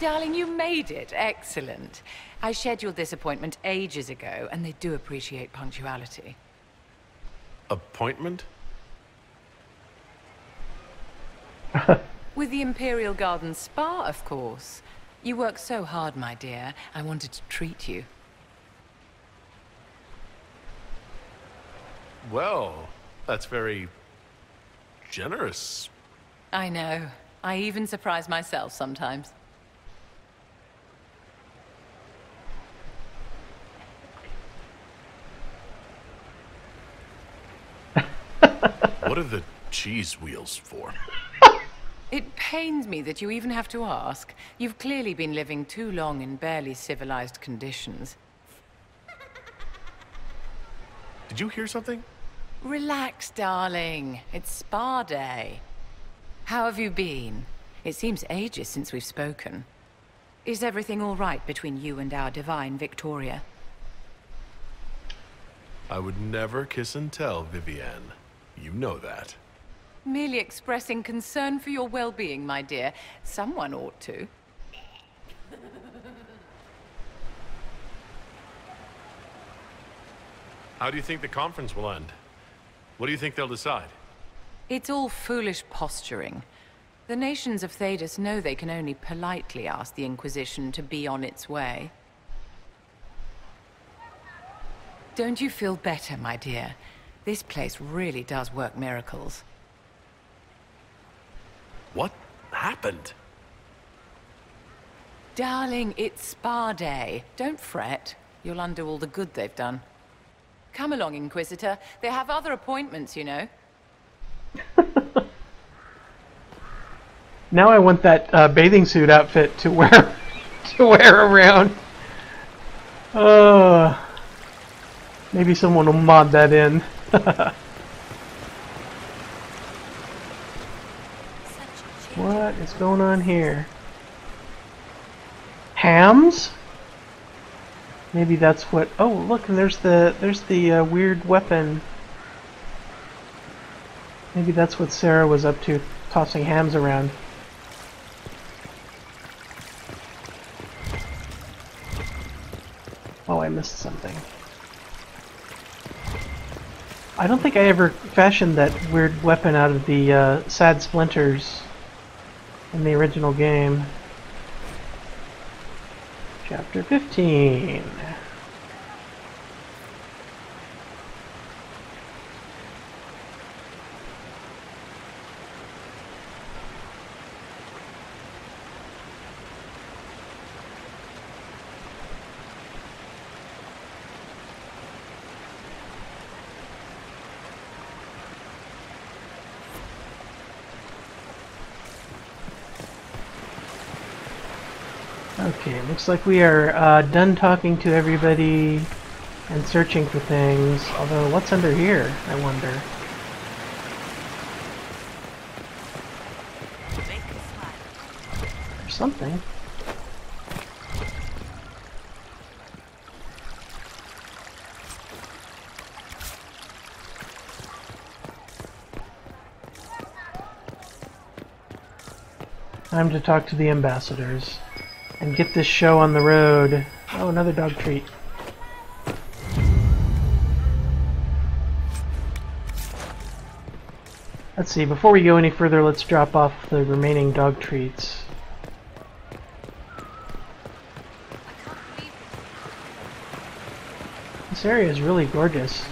Darling, you made it. Excellent. I scheduled this appointment ages ago, and they do appreciate punctuality. Appointment? With the Imperial Garden Spa, of course. You work so hard, my dear. I wanted to treat you. Well, that's very generous. I know. I even surprise myself sometimes. What are the cheese wheels for? It pains me that you even have to ask. You've clearly been living too long in barely civilized conditions. Did you hear something? Relax, darling. It's spa day. How have you been? It seems ages since we've spoken. Is everything all right between you and our divine Victoria? I would never kiss and tell, Vivienne. You know that. Merely expressing concern for your well-being, my dear. Someone ought to. How do you think the conference will end? What do you think they'll decide? It's all foolish posturing. The nations of Thedas know they can only politely ask the Inquisition to be on its way. Don't you feel better, my dear? This place really does work miracles. What happened? Darling, it's spa day. Don't fret. You'll undo all the good they've done. Come along, Inquisitor. They have other appointments, you know. Now I want that bathing suit outfit to wear around. Maybe someone will mod that in. What is going on here? Hams? Maybe that's what. Oh, look, and there's the weird weapon. Maybe that's what Sarah was up to, tossing hams around. Oh, I missed something. I don't think I ever fashioned that weird weapon out of the sad splinters in the original game. Chapter 15. Okay, looks like we are done talking to everybody and searching for things. Although, what's under here, I wonder? There's something. Time to talk to the ambassadors and get this show on the road. Oh, another dog treat. Let's see, before we go any further, let's drop off the remaining dog treats. This area is really gorgeous.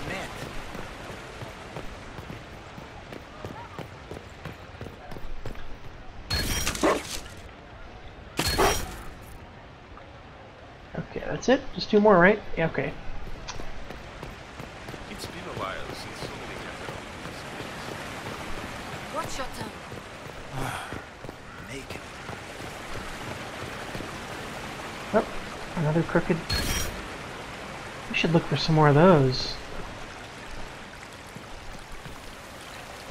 Okay, that's it? Just 2 more, right? Yeah, okay. It's been a while since so many Watch your tongue. Make it. Oh, another crooked. We should look for some more of those.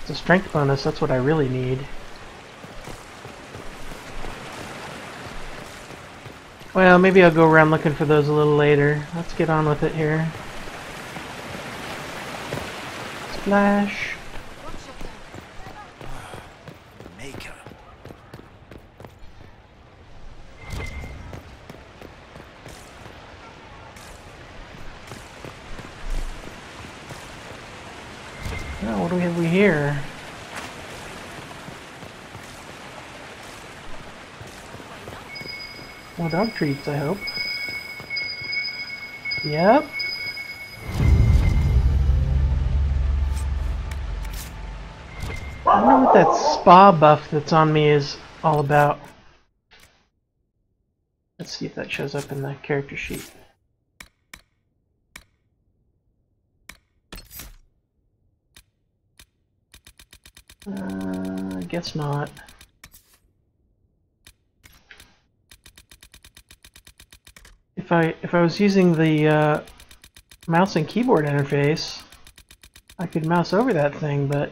It's a strength bonus, that's what I really need. Well, maybe I'll go around looking for those a little later. Let's get on with it here. Splash. Make her. Oh, what do we have here? More dog treats, I hope. Yep. I wonder what that spa buff that's on me is all about. Let's see if that shows up in the character sheet. I guess not. If I was using the mouse and keyboard interface, I could mouse over that thing, but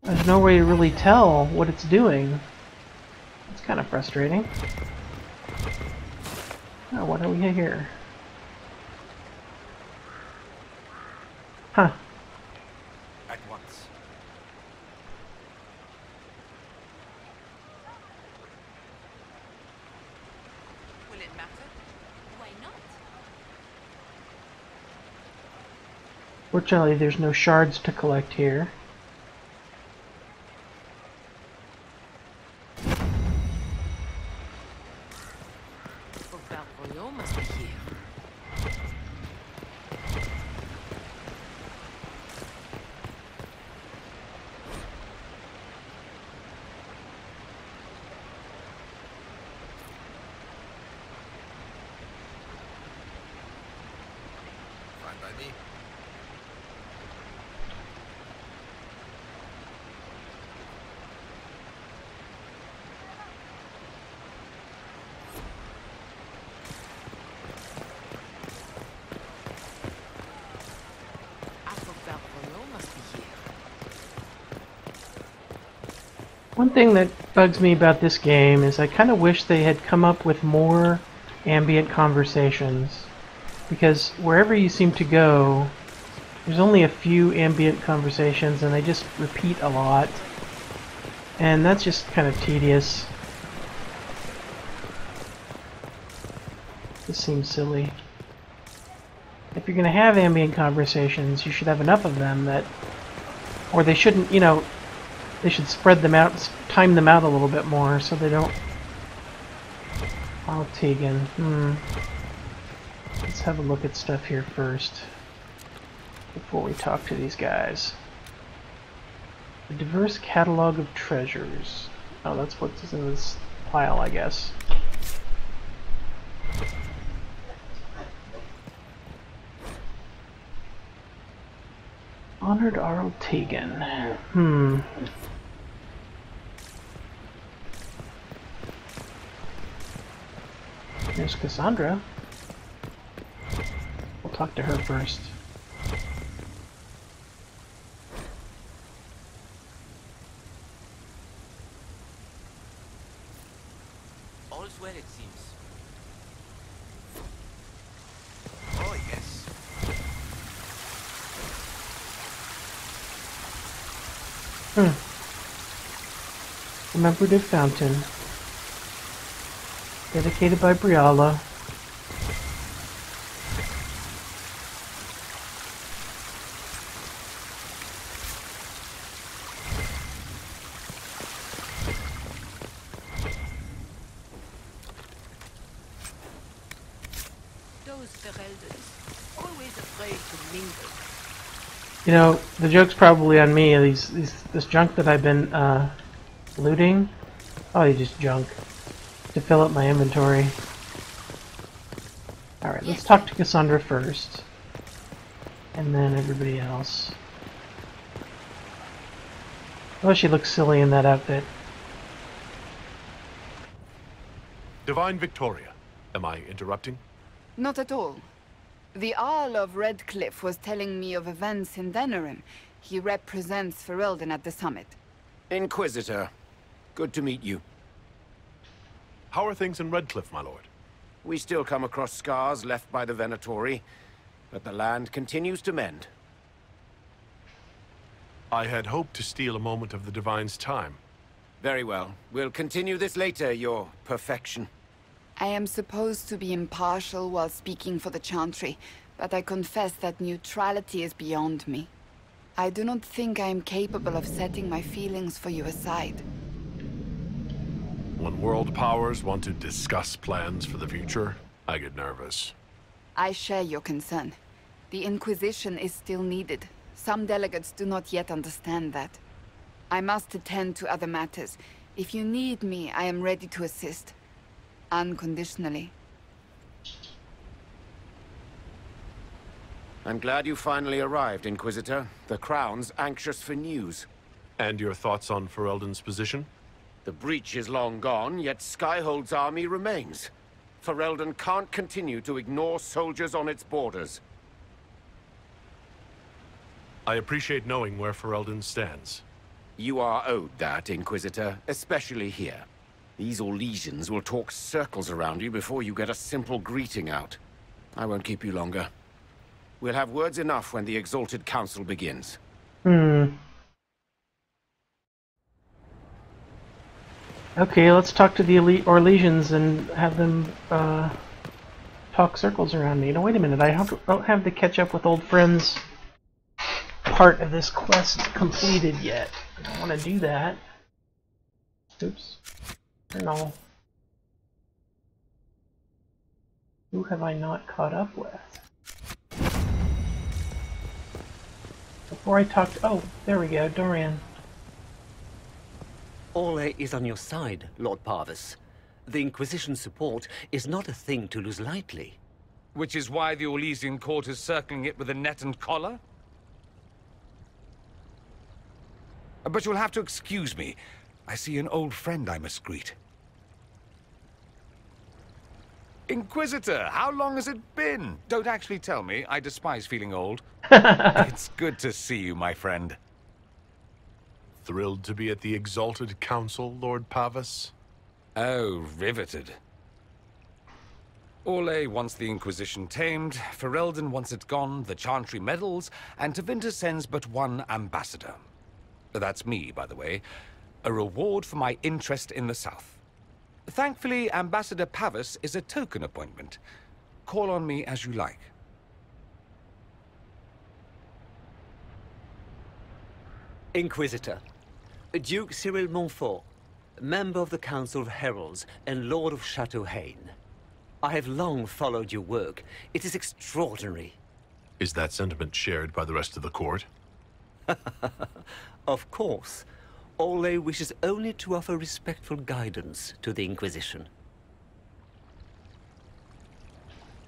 there's no way to really tell what it's doing. It's kind of frustrating. Oh, what do we have here? Huh. At once. Will it matter? Why not? Fortunately, there's no shards to collect here. Must be here. Fine by me. One thing that bugs me about this game is I kind of wish they had come up with more ambient conversations, because wherever you seem to go, there's only a few ambient conversations and they just repeat a lot, and that's just kind of tedious. This seems silly. If you're going to have ambient conversations, you should have enough of them that, or they shouldn't, you know, they should spread them out, time them out a little bit more so they don't... Oh, Tegan. Let's have a look at stuff here first before we talk to these guys. A diverse catalog of treasures. Oh, that's what's in this pile, I guess. Honored Arl Tegan. There's Cassandra. We'll talk to her first. All's well, it seems. Oh, yes. Commemorative fountain. Dedicated by Briala. You know, the joke's probably on me. This junk that I've been looting. Oh, just junk to fill up my inventory. All right, let's talk to Cassandra first, and then everybody else. Oh, she looks silly in that outfit. Divine Victoria, am I interrupting? Not at all. The Jarl of Redcliffe was telling me of events in Venerim. He represents Ferelden at the summit. Inquisitor, good to meet you. How are things in Redcliffe, my lord? We still come across scars left by the Venatori, but the land continues to mend. I had hoped to steal a moment of the Divine's time. Very well. We'll continue this later, your perfection. I am supposed to be impartial while speaking for the Chantry, but I confess that neutrality is beyond me. I do not think I am capable of setting my feelings for you aside. When world powers want to discuss plans for the future, I get nervous. I share your concern. The Inquisition is still needed. Some delegates do not yet understand that. I must attend to other matters. If you need me, I am ready to assist. Unconditionally. I'm glad you finally arrived, Inquisitor. The Crown's anxious for news. And your thoughts on Ferelden's position? The breach is long gone, yet Skyhold's army remains. Ferelden can't continue to ignore soldiers on its borders. I appreciate knowing where Ferelden stands. You are owed that, Inquisitor, especially here. These Orlesians will talk circles around you before you get a simple greeting out. I won't keep you longer. We'll have words enough when the Exalted Council begins. Okay, let's talk to the elite Orlesians and have them talk circles around me. Now wait a minute, I don't have the catch up with old friends part of this quest completed yet. I don't want to do that. Oops. No. Who have I not caught up with? Before I talked... Oh, there we go, Dorian. Ole is on your side, Lord Parvis. The Inquisition's support is not a thing to lose lightly. Which is why the Orlesian court is circling it with a net and collar? But you'll have to excuse me. I see an old friend I must greet. Inquisitor, how long has it been? Don't actually tell me. I despise feeling old. It's good to see you, my friend. Thrilled to be at the Exalted Council, Lord Parvis? Oh, riveted. Ole wants the Inquisition tamed, Ferelden wants it gone, the Chantry meddles, and Tevinter sends but one ambassador. That's me, by the way. A reward for my interest in the South. Thankfully, Ambassador Parvis is a token appointment. Call on me as you like. Inquisitor, Duke Cyril Montfort, member of the Council of Heralds and Lord of Chateau Haine. I have long followed your work. It is extraordinary. Is that sentiment shared by the rest of the court? Of course. Ole wishes only to offer respectful guidance to the Inquisition.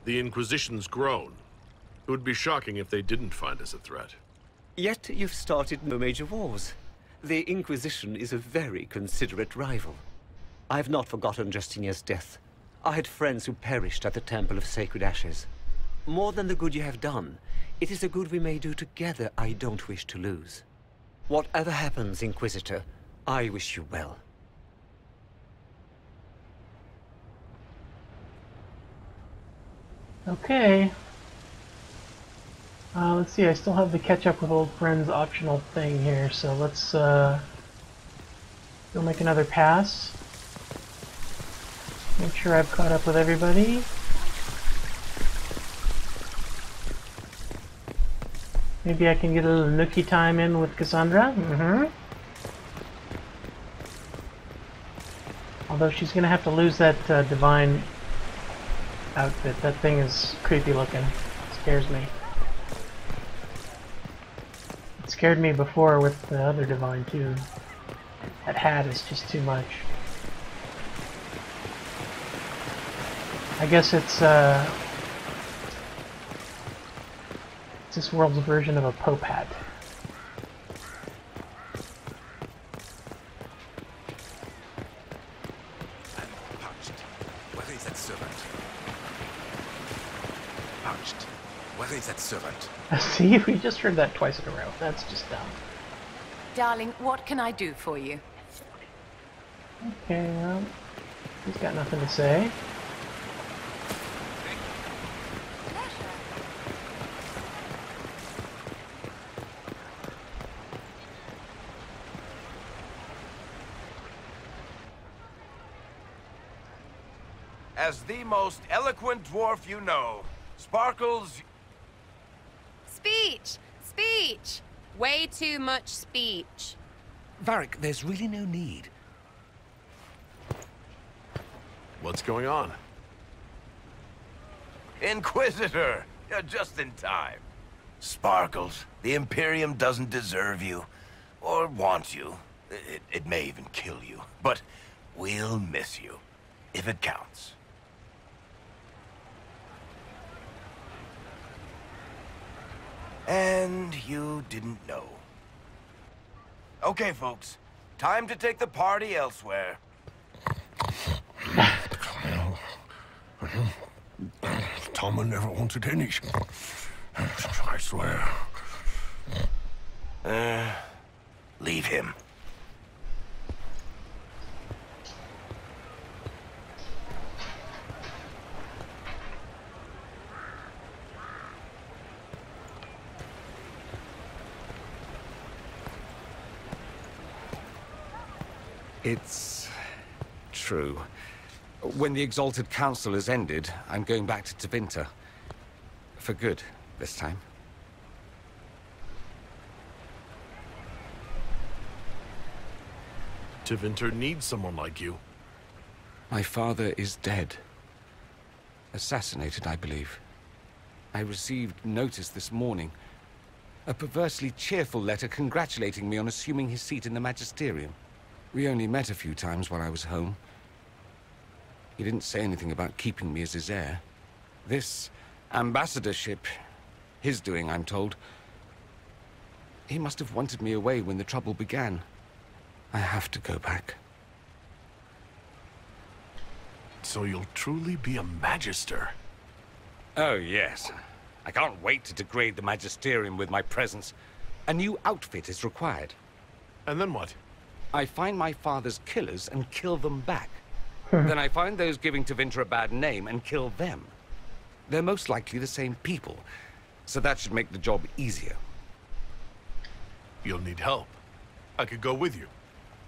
The Inquisition's grown. It would be shocking if they didn't find us a threat. Yet you've started no major wars. The Inquisition is a very considerate rival. I have not forgotten Justinia's death. I had friends who perished at the Temple of Sacred Ashes. More than the good you have done, it is a good we may do together I don't wish to lose. Whatever happens, Inquisitor, I wish you well. Okay. Let's see, I still have the catch up with old friends optional thing here, so let's go make another pass. Make sure I've caught up with everybody. Maybe I can get a little nookie time in with Cassandra. Although she's gonna have to lose that divine outfit. That thing is creepy looking. It scares me. It scared me before with the other divine too. That hat is just too much. I guess it's this world's version of a Pope hat. Where is that servant? Pouched. Where is that servant? See, we just heard that twice in a row. That's just dumb. Darling, what can I do for you? Okay, well, he's got nothing to say. As the most eloquent dwarf you know, Sparkles... Speech! Speech! Way too much speech. Varric, there's really no need. What's going on? Inquisitor! You're just in time. Sparkles, the Imperium doesn't deserve you. Or want you. It may even kill you. But we'll miss you. If it counts. And you didn't know. Okay, folks. Time to take the party elsewhere. Toma never wanted any. I swear. Leave him. It's true. When the Exalted Council has ended, I'm going back to Tevinter. For good, this time. Tevinter needs someone like you. My father is dead. Assassinated, I believe. I received notice this morning. A perversely cheerful letter congratulating me on assuming his seat in the Magisterium. We only met a few times while I was home. He didn't say anything about keeping me as his heir. This ambassadorship, his doing, I'm told. He must have wanted me away when the trouble began. I have to go back. So you'll truly be a Magister? Oh, yes. I can't wait to degrade the Magisterium with my presence. A new outfit is required. And then what? I find my father's killers and kill them back. Then I find those giving Tevinter a bad name and kill them. They're most likely the same people, so that should make the job easier. You'll need help. I could go with you.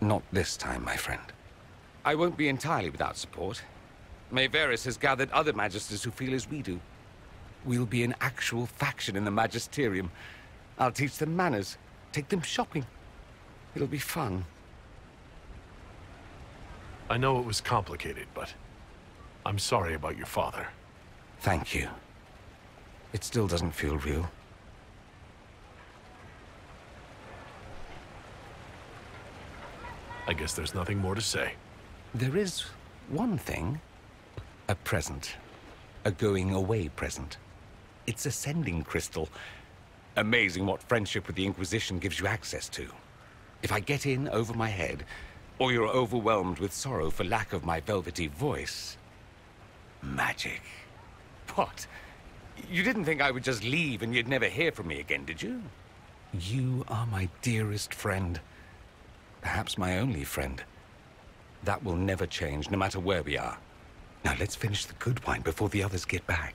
Not this time, my friend. I won't be entirely without support. Mayveris has gathered other Magisters who feel as we do. We'll be an actual faction in the Magisterium. I'll teach them manners, take them shopping. It'll be fun. I know it was complicated, but I'm sorry about your father. Thank you. It still doesn't feel real. I guess there's nothing more to say. There is one thing. A present. A going-away present. It's a sending crystal. Amazing what friendship with the Inquisition gives you access to. If I get in over my head, or you're overwhelmed with sorrow for lack of my velvety voice... magic. What? You didn't think I would just leave and you'd never hear from me again, did you? You are my dearest friend. Perhaps my only friend. That will never change, no matter where we are. Now let's finish the good wine before the others get back.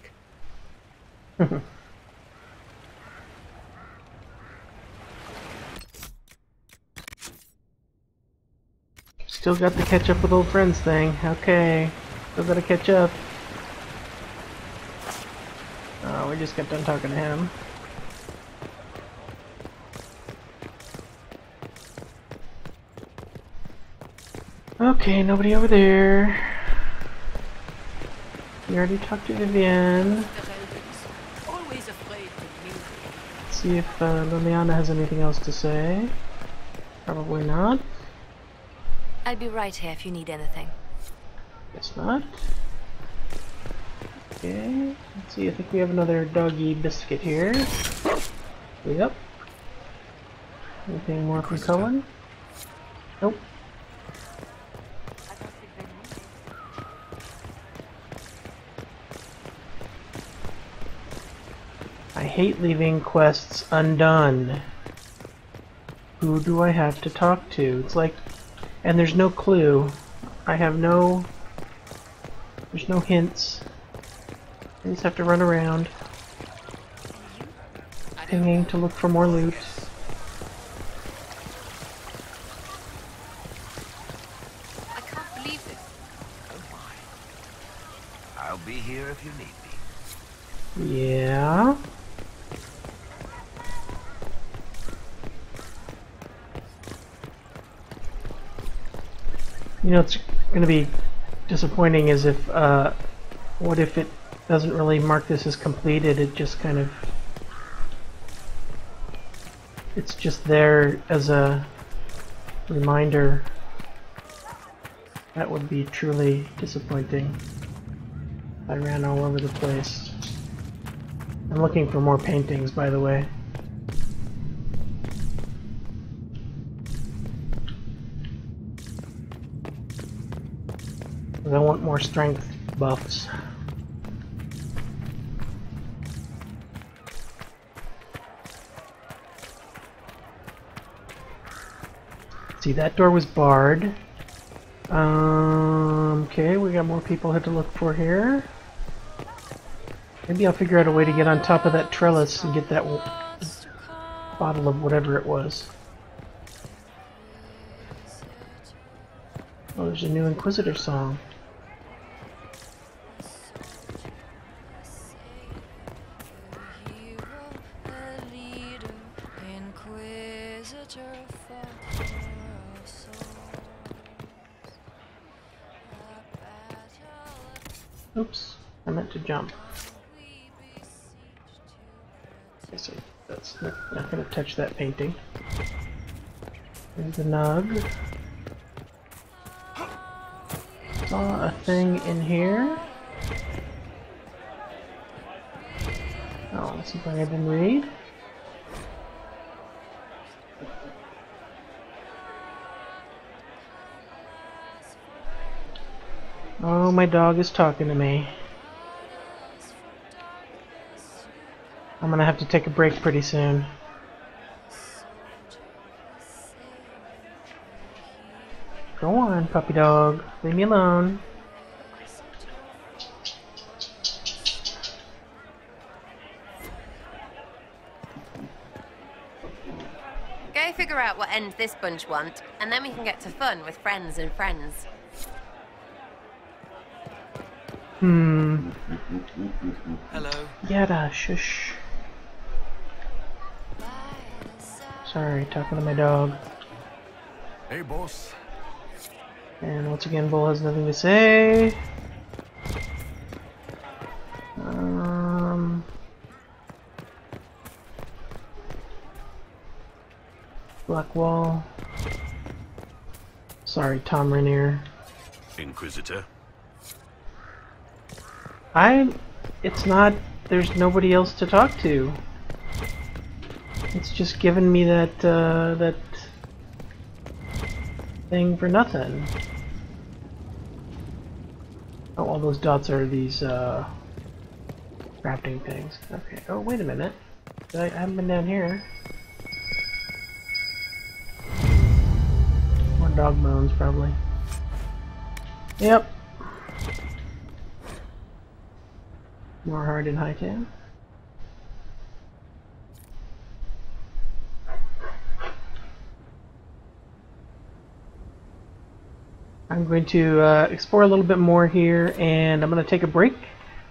Still got the catch up with old friends thing. Okay. Still gotta catch up. Oh, we just got done talking to him. Okay, nobody over there. We already talked to Vivian. Let's see if Liliana has anything else to say. Probably not. I'll be right here if you need anything. Guess not. Okay, let's see, I think we have another doggy biscuit here. Yep. Anything more from Cullen? Nope. I hate leaving quests undone. Who do I have to talk to? It's like, and there's no clue. I have no, there's no hints. I just have to run around, pinging to look for more loot. I can't believe this. Oh my. I'll be here if you need me. Yeah. You know, it's going to be disappointing is if, what if it doesn't really mark this as completed, it just kind of, it's just there as a reminder. That would be truly disappointing. I ran all over the place. I'm looking for more paintings, by the way. I want more strength buffs. See, that door was barred. Okay, we got more people to look for here. Maybe I'll figure out a way to get on top of that trellis and get that bottle of whatever it was. Oh, there's a new Inquisitor song. Oops, I meant to jump. Guess that's not going to touch that painting. There's the Nug. Saw a thing in here. Oh, something I didn't read. Oh, my dog is talking to me. I'm gonna have to take a break pretty soon. Go on, puppy dog. Leave me alone. Go figure out what end this bunch want, and then we can get to fun with friends and friends. Hello. Yada, shush. Sorry, talking to my dog. Hey, boss. And once again, Bull has nothing to say. Black wall. Sorry, Tom Rainier. Inquisitor. It's not, there's nobody else to talk to. It's just giving me that, that thing for nothing. Oh, all those dots are these, crafting things. Okay, oh, wait a minute. I haven't been down here. More dog bones, probably. Yep. More hard in high tan. I'm going to explore a little bit more here, and I'm going to take a break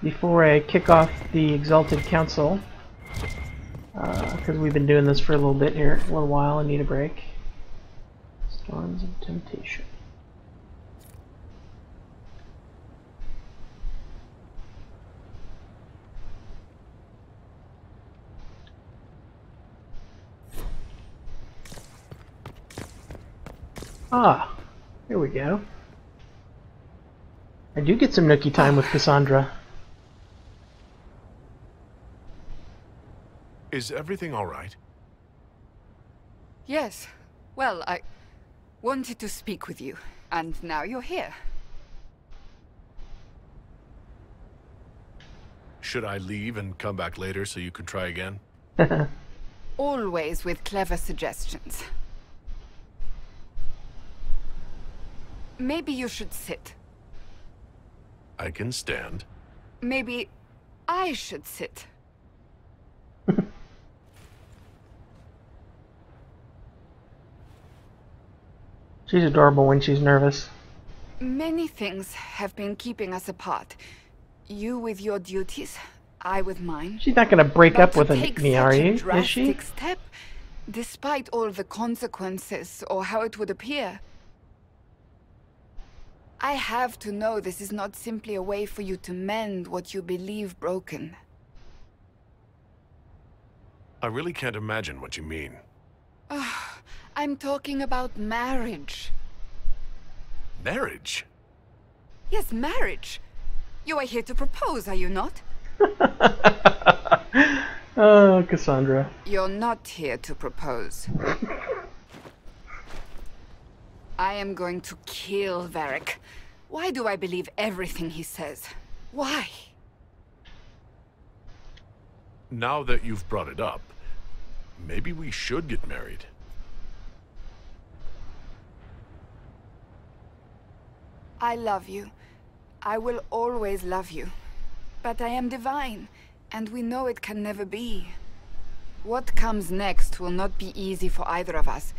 before I kick off the Exalted Council, because we've been doing this for a little bit here, a little while. I need a break. Storms of Temptation. Ah, here we go. I do get some nookie time with Cassandra. Is everything all right? Yes. Well, I wanted to speak with you, and now you're here. Should I leave and come back later so you can try again? Always with clever suggestions. Maybe you should sit. I can stand. Maybe I should sit. She's adorable when she's nervous. Many things have been keeping us apart. You with your duties, I with mine. She's not going to break up with take me, are such a you? Is she? drastic step, despite all the consequences or how it would appear. I have to know this is not simply a way for you to mend what you believe broken. I really can't imagine what you mean. I'm talking about marriage. Marriage? Yes, marriage. You are here to propose, are you not? Oh, Cassandra. You're not here to propose. I am going to kill Varric. Why do I believe everything he says? Why? Now that you've brought it up, maybe we should get married. I love you. I will always love you. But I am divine, and we know it can never be. What comes next will not be easy for either of us.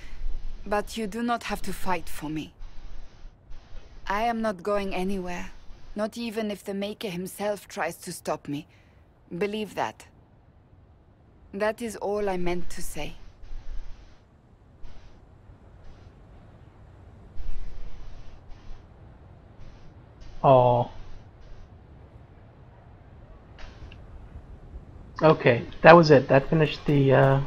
But you do not have to fight for me. I am not going anywhere. Not even if the Maker himself tries to stop me. Believe that. That is all I meant to say. Oh. Okay, that was it. That finished the,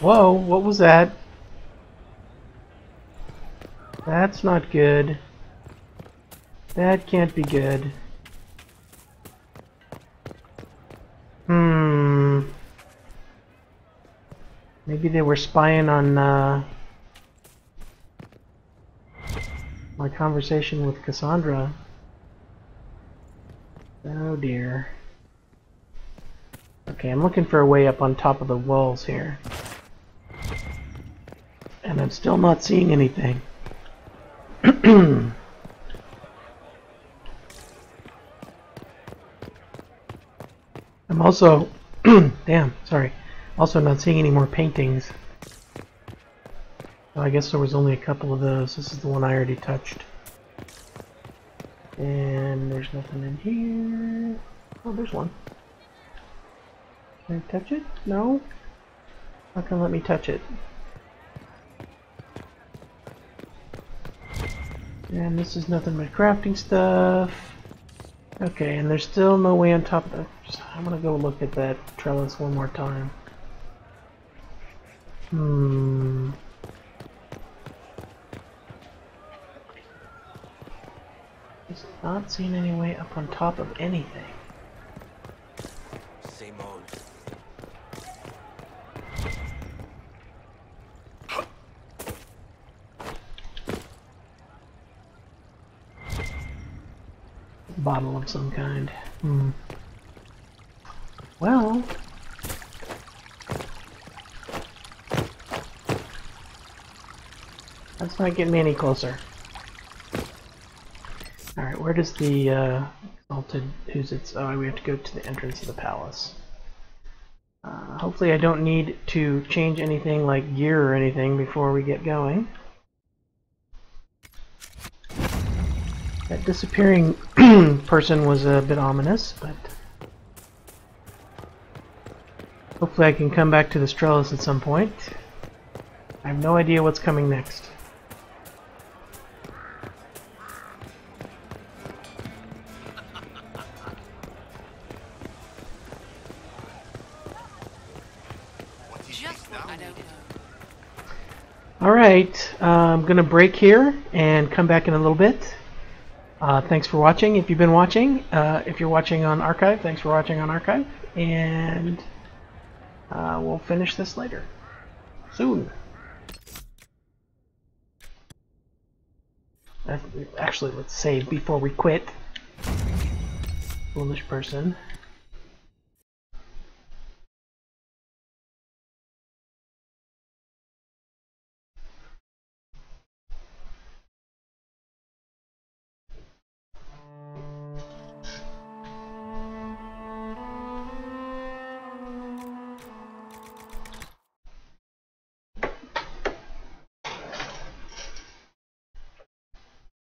Whoa, what was that? That's not good. That can't be good. Maybe they were spying on, my conversation with Cassandra. Oh dear. Okay, I'm looking for a way up on top of the walls here. And I'm still not seeing anything. I'm also... damn, sorry. Also not seeing any more paintings. Oh, I guess there was only a couple of those. This is the one I already touched. And there's nothing in here. Oh, there's one. Can I touch it? No? Not gonna let me touch it. And this is nothing but crafting stuff. Okay, and there's still no way on top of that. I'm gonna go look at that trellis one more time. Just not seeing any way up on top of anything. Same old. Bottle of some kind. Well... that's not getting me any closer. Alright, where does the Exalted... who's its... oh, we have to go to the entrance of the palace. Hopefully I don't need to change anything like gear or anything before we get going. That disappearing person was a bit ominous, but hopefully I can come back to the Trellis at some point. I have no idea what's coming next. Alright, I'm going to break here and come back in a little bit. Thanks for watching if you've been watching. If you're watching on Archive, thanks for watching on Archive. And we'll finish this later. Soon. Actually, let's save before we quit. Foolish person.